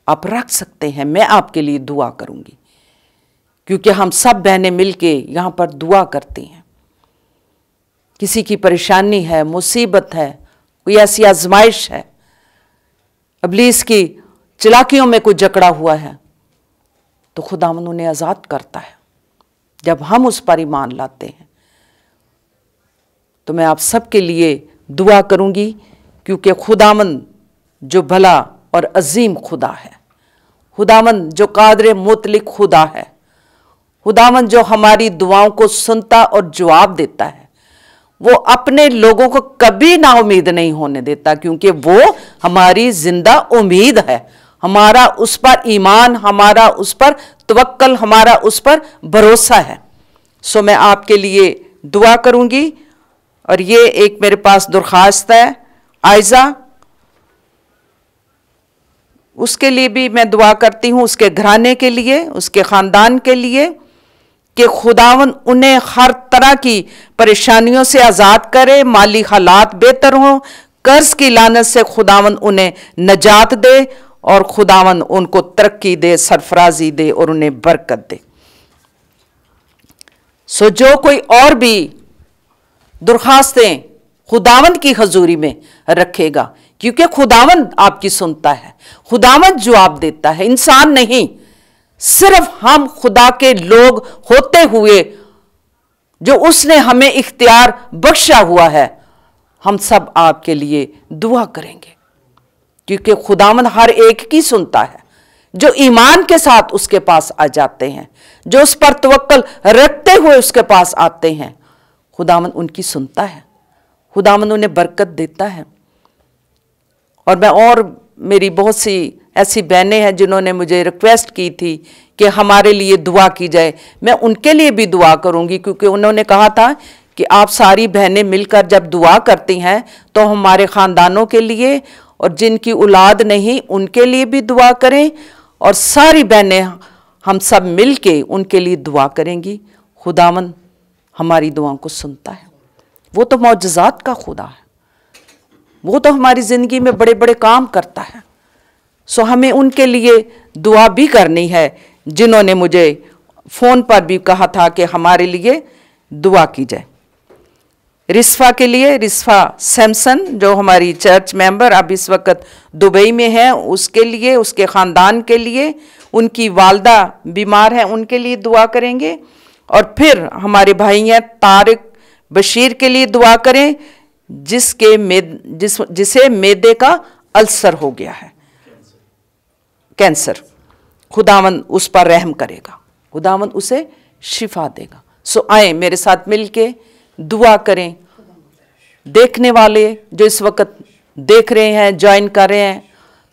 Speaker 2: आप रख सकते हैं। मैं आपके लिए दुआ करूंगी, क्योंकि हम सब बहनें मिलके यहाँ पर दुआ करती हैं। किसी की परेशानी है, मुसीबत है, कोई ऐसी आजमाइश है, इब्लीस की चालाकियों में कोई जकड़ा हुआ है, तो खुदावंद उन्हें आज़ाद करता है जब हम उस पर ईमान लाते हैं। तो मैं आप सबके लिए दुआ करूंगी, क्योंकि खुदावंद जो भला और अजीम खुदा है, खुदावंद जो कादिर मुतलिक खुदा है, खुदावंद जो हमारी दुआओं को सुनता और जवाब देता है, वो अपने लोगों को कभी ना उम्मीद नहीं होने देता, क्योंकि वो हमारी जिंदा उम्मीद है। हमारा उस पर ईमान, हमारा उस पर तवक्कल, हमारा उस पर भरोसा है। सो मैं आपके लिए दुआ करूंगी। और ये एक मेरे पास दरख्वास्त है आयजा, उसके लिए भी मैं दुआ करती हूँ, उसके घराने के लिए, उसके ख़ानदान के लिए, कि खुदावंद उन्हें हर तरह की परेशानियों से आज़ाद करे, माली हालात बेहतर हों, कर्ज की लानत से खुदावंद उन्हें नजात दे, और खुदावंद उनको तरक्की दे, सरफराजी दे और उन्हें बरकत दे। सो जो कोई और भी दरख्वास्तें खुदावंद की हजूरी में रखेगा, क्योंकि खुदावंद आपकी सुनता है, खुदावंद जवाब देता है, इंसान नहीं। सिर्फ हम खुदा के लोग होते हुए, जो उसने हमें इख्तियार बख्शा हुआ है, हम सब आपके लिए दुआ करेंगे, क्योंकि खुदावंद हर एक की सुनता है। जो ईमान के साथ उसके पास आ जाते हैं, जो उस पर तवक्कल रखते हुए उसके पास आते हैं, खुदावंद उनकी सुनता है, खुदावंद उन्हें बरकत देता है। और मेरी बहुत सी ऐसी बहनें हैं जिन्होंने मुझे रिक्वेस्ट की थी कि हमारे लिए दुआ की जाए। मैं उनके लिए भी दुआ करूंगी, क्योंकि उन्होंने कहा था कि आप सारी बहनें मिलकर जब दुआ करती हैं तो हमारे ख़ानदानों के लिए और जिनकी औलाद नहीं उनके लिए भी दुआ करें, और सारी बहनें हम सब मिल के उनके लिए दुआ करेंगी। खुदावंद हमारी दुआओं को सुनता है। वो तो मौजज़ात का खुदा है, वो तो हमारी ज़िंदगी में बड़े बड़े काम करता है। सो हमें उनके लिए दुआ भी करनी है जिन्होंने मुझे फ़ोन पर भी कहा था कि हमारे लिए दुआ की जाए। रिस्फा के लिए, रिस्फा सैमसन जो हमारी चर्च मेंबर अब इस वक्त दुबई में है, उसके लिए, उसके ख़ानदान के लिए, उनकी वालदा बीमार है उनके लिए दुआ करेंगे। और फिर हमारे भाई हैं तारिक बशीर के लिए दुआ करें जिसे मैदे का अल्सर हो गया है, कैंसर। खुदावंद उस पर रहम करेगा, खुदावंद उसे शिफा देगा। सो आए मेरे साथ मिलके दुआ करें। देखने वाले जो इस वक्त देख रहे हैं, ज्वाइन कर रहे हैं,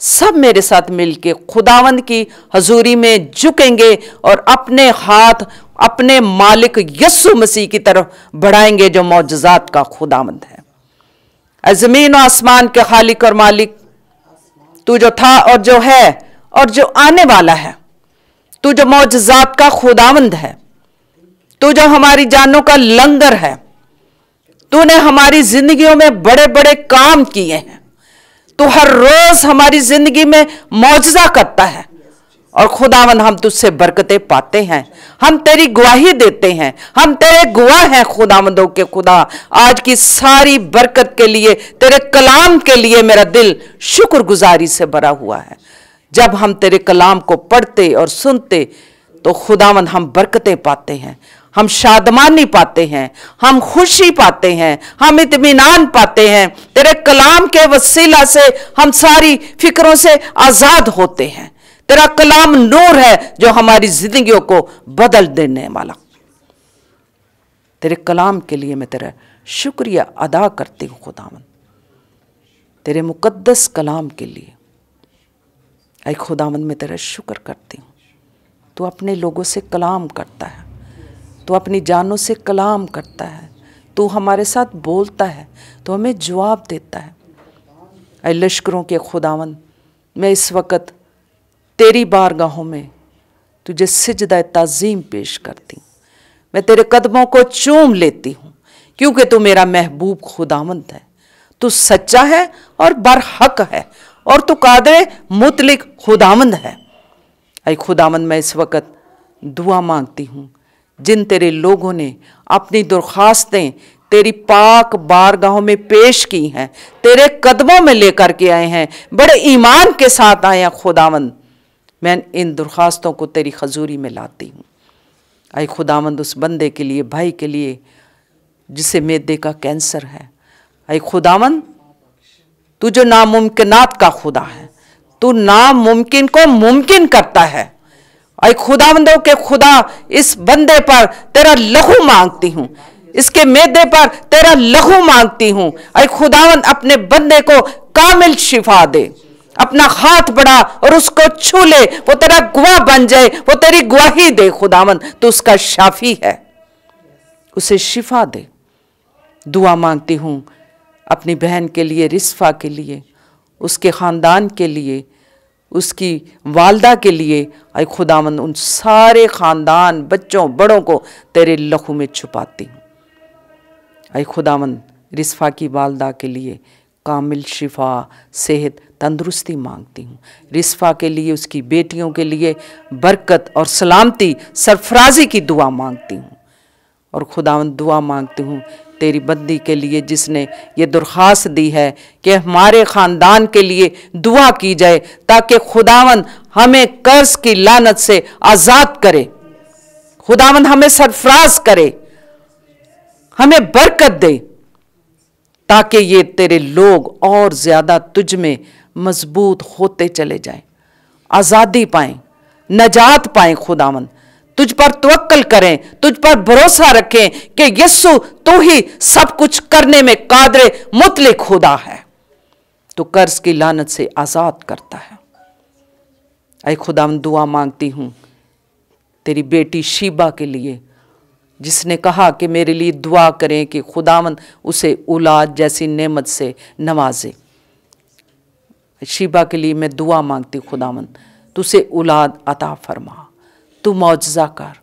Speaker 2: सब मेरे साथ मिलके खुदावंद की हजूरी में झुकेंगे और अपने हाथ अपने मालिक यस्सु मसीह की तरफ बढ़ाएंगे जो मौजज़ात का खुदावंद है। ज़मीन और आसमान के खालिक और मालिक, तू जो था और जो है और जो आने वाला है, तू जो मौजज़ात का खुदावंद है, तू जो हमारी जानों का लंगर है, तूने हमारी जिंदगियों में बड़े बड़े काम किए हैं। तू हर रोज हमारी जिंदगी में मौजज़ा करता है और खुदावंद हम तुझसे बरकतें पाते हैं, हम तेरी गवाही देते हैं, हम तेरे गवाह हैं खुदावंदों के खुदा। आज की सारी बरकत के लिए, तेरे कलाम के लिए मेरा दिल शुक्रगुजारी से भरा हुआ है। जब हम तेरे कलाम को पढ़ते और सुनते तो खुदावंद हम बरकतें पाते हैं, हम शादमानी पाते हैं, हम खुशी पाते हैं, हम इत्मीनान पाते हैं। तेरे कलाम के वसीला से हम सारी फिक्रों से आज़ाद होते हैं। तेरा कलाम नूर है जो हमारी जिंदगियों को बदल देने वाला। तेरे कलाम के लिए मैं तेरा शुक्रिया अदा करती हूँ खुदावंद, तेरे मुकद्दस कलाम के लिए। ऐ खुदावंद मैं तेरा शुक्र करती हूँ। तू अपने लोगों से कलाम करता है, तू अपनी जानों से कलाम करता है, तू हमारे साथ बोलता है, तो हमें जवाब देता है। ऐ लश्करों के खुदावंद, मैं इस वक्त तेरी बारगाहों में तुझे सिजदा ताज़ीम पेश करती हूँ। मैं तेरे कदमों को चूम लेती हूँ, क्योंकि तू मेरा महबूब खुदावंद है। तू सच्चा है और बरहक है, और तू कादिर मुतलिक खुदावंद है। ऐ खुदावंद मैं इस वक्त दुआ मांगती हूँ, जिन तेरे लोगों ने अपनी दरख्वास्तें तेरी पाक बारगाहों में पेश की हैं, तेरे कदमों में लेकर के आए हैं, बड़े ईमान के साथ आए हैं खुदावंद, मैं इन दरख्वास्तों को तेरी हजूरी में लाती हूँ। ऐ खुदावंद उस बंदे के लिए, भाई के लिए जिसे मैदे का कैंसर है, ऐ खुदावंद तू जो नामुमकिनात का खुदा है, तू नामुमकिन को मुमकिन करता है। ऐ खुदावंदों के खुदा, इस बंदे पर तेरा लहू मांगती हूँ, इसके मैदे पर तेरा लहू मांगती हूँ। ऐ खुदावंद अपने बंदे को कामिल शिफा दे, अपना हाथ बढ़ा और उसको छू ले, वो तेरा गवाह बन जाए, वो तेरी गवाही दे खुदावंद, तू उसका शाफी है, उसे शिफा दे। दुआ मांगती हूँ अपनी बहन के लिए, रिस्फा के लिए, उसके ख़ानदान के लिए, उसकी वालदा के लिए। ऐ खुदावंद उन सारे ख़ानदान, बच्चों बड़ों को तेरे लहू में छुपाती हूँ। ऐ खुदावंद रिस्फा की वालदा के लिए कामिल शिफा, सेहत, तंदुरुस्ती मांगती हूँ। रिस्फा के लिए, उसकी बेटियों के लिए बरकत और सलामती, सरफराजी की दुआ मांगती हूँ। और खुदावंद दुआ मांगती हूँ तेरी बंदी के लिए, जिसने ये दरख्वास्त दी है कि हमारे ख़ानदान के लिए दुआ की जाए, ताकि खुदावंद हमें कर्ज की लानत से आज़ाद करे, खुदावंद हमें सरफराज करे, हमें बरकत दे, ताकि ये तेरे लोग और ज़्यादा तुझ में मजबूत होते चले जाएं, आज़ादी पाएं, नजात पाएं खुदावंद, तुझ पर तवक्कल करें, तुझ पर भरोसा रखें कि यीशु तू ही सब कुछ करने में कादरे मुतलक खुदा है। तो कर्ज की लानत से आजाद करता है। ऐ खुदावंद दुआ मांगती हूं तेरी बेटी शीबा के लिए, जिसने कहा कि मेरे लिए दुआ करें कि खुदावंद उसे औलाद जैसी नेमत से नवाजे। शीबा के लिए मैं दुआ मांगती हूं, खुदावंद तू उसे औलाद अता फरमा, तू मौजज़ा कर,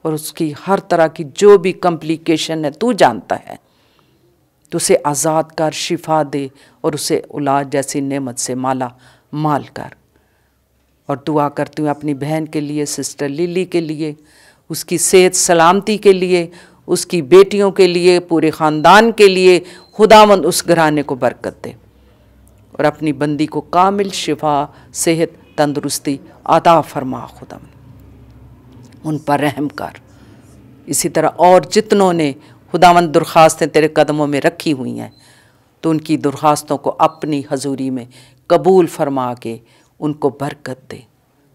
Speaker 2: और उसकी हर तरह की जो भी कॉम्प्लिकेशन है तू जानता है, तो उसे आज़ाद कर, शिफा दे और उसे औलाद जैसी नेमत से माला माल कर। और दुआ करती हूँ अपनी बहन के लिए, सिस्टर लिली के लिए, उसकी सेहत सलामती के लिए, उसकी बेटियों के लिए, पूरे ख़ानदान के लिए। खुदावंद उस घराने को बरकत दे और अपनी बंदी को कामिल शिफा, सेहत, तंदुरुस्ती अता फरमा। खुदावंद उन पर रहम कर। इसी तरह और जितनों ने खुदावंद दरख्वास्तें तेरे कदमों में रखी हुई हैं, तो उनकी दरख्वास्तों को अपनी हजूरी में कबूल फरमा के उनको बरकत दे।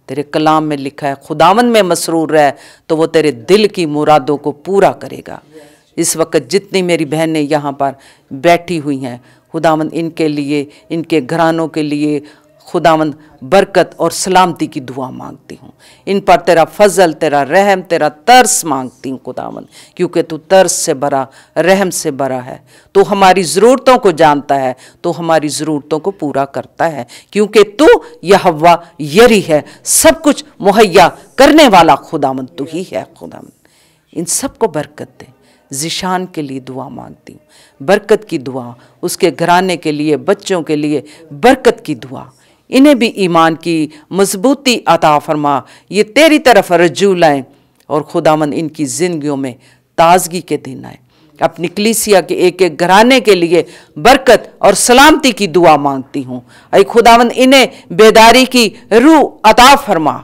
Speaker 2: तेरे कलाम में लिखा है खुदावंद में मसरूर रह तो वो तेरे दिल की मुरादों को पूरा करेगा। इस वक्त जितनी मेरी बहनें यहाँ पर बैठी हुई हैं, खुदावंद इनके लिए, इनके घरानों के लिए खुदावंद बरकत और सलामती की दुआ मांगती हूँ। इन पर तेरा फजल, तेरा रहम, तेरा तरस मांगती हूँ खुदावंद, क्योंकि तू तरस से भरा, रहम से भरा है। तू हमारी ज़रूरतों को जानता है, तो हमारी ज़रूरतों को पूरा करता है, क्योंकि तू यहोवा यरी है, सब कुछ मुहैया करने वाला खुदावंद तू ही है। खुदावंद इन सब को बरकत दे। ज़िशान के लिए दुआ मांगती हूँ, बरकत की दुआ, उसके घराने के लिए, बच्चों के लिए बरकत की दुआ। इन्हें भी ईमान की मजबूती अता फरमा, ये तेरी तरफ रज्जू लाएं और खुदावंद इनकी ज़िंदगियों में ताजगी के दिन आए। अपनी कलीसिया के एक एक घराने के लिए बरकत और सलामती की दुआ मांगती हूँ। ऐ खुदावंद इन्हें बेदारी की रूह अता फरमा,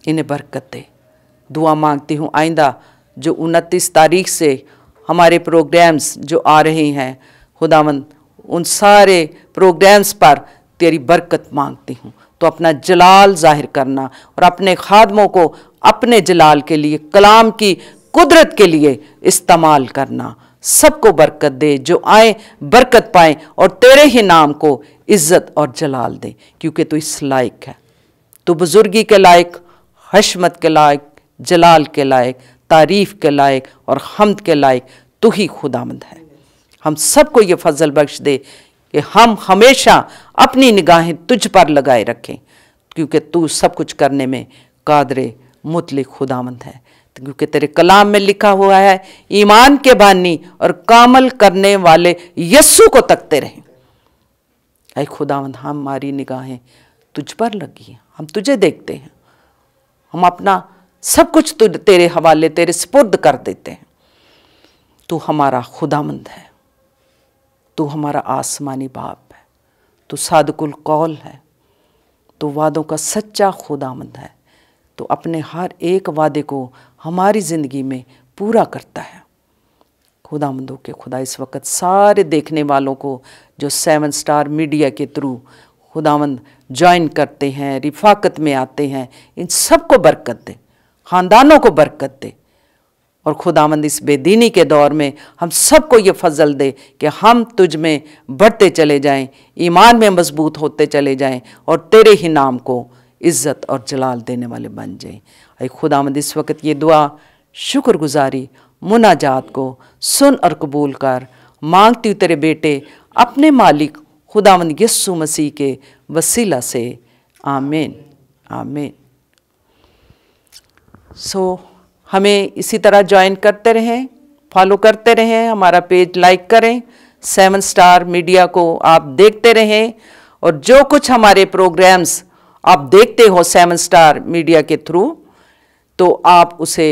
Speaker 2: इन्हें बरकत दे। दुआ मांगती हूँ आइंदा जो 29 तारीख से हमारे प्रोग्राम्स जो आ रहे हैं, खुदावंद उन सारे प्रोग्राम्स पर तेरी बरकत मांगती हूँ। तो अपना जलाल जाहिर करना और अपने खादमों को अपने जलाल के लिए, कलाम की कुदरत के लिए इस्तेमाल करना। सबको बरकत दे, जो आए बरकत पाएं और तेरे ही नाम को इज्जत और जलाल दे, क्योंकि तू इस लायक है। तू बुजुर्गी के लायक, हशमत के लायक, जलाल के लायक, तारीफ़ के लायक और हम्द के लायक तू ही खुदावंद है। हम सबको ये फजल बख्श दे कि हम हमेशा अपनी निगाहें तुझ पर लगाए रखें, क्योंकि तू सब कुछ करने में कादरे मुतलक खुदावंद है। क्योंकि तेरे कलाम में लिखा हुआ है, ईमान के बानी और कामल करने वाले यस्सु को तकते रहें। ऐ खुदावंद हमारी निगाहें तुझ पर लगी हैं, हम तुझे देखते हैं, हम अपना सब कुछ तेरे हवाले, तेरे सुपुर्द कर देते हैं। तू हमारा खुदावंद है, तू हमारा आसमानी बाप है, तू सादकुल कौल है, तू वादों का सच्चा खुदावंद है। तो अपने हर एक वादे को हमारी ज़िंदगी में पूरा करता है। खुदावंदों के खुदा इस वक्त सारे देखने वालों को जो 7 स्टार मीडिया के थ्रू खुदावंद ज्वाइन करते हैं, रिफाकत में आते हैं, इन सबको बरकत दे, ख़ानदानों को बरकत दे। और खुदावंद इस बेदीनी के दौर में हम सबको ये फजल दे कि हम तुझ में बढ़ते चले जाएं, ईमान में मजबूत होते चले जाएं और तेरे ही नाम को इज़्ज़त और जलाल देने वाले बन जाएं। ऐ खुदावंद इस वक्त ये दुआ, शुक्रगुजारी, मुनाजात को सुन और कबूल कर। मांगती हूँ तेरे बेटे अपने मालिक खुदावंद यीशु मसीह के वसीला से, आमीन आमीन। हमें इसी तरह ज्वाइन करते रहें, फॉलो करते रहें, हमारा पेज लाइक करें, 7 स्टार मीडिया को आप देखते रहें, और जो कुछ हमारे प्रोग्राम्स आप देखते हो 7 स्टार मीडिया के थ्रू, तो आप उसे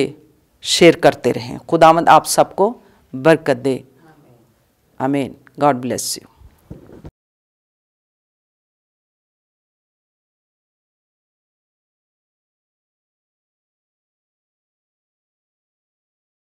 Speaker 2: शेयर करते रहें। खुदावंद आप सबको बरकत दे, आमीन। God bless you.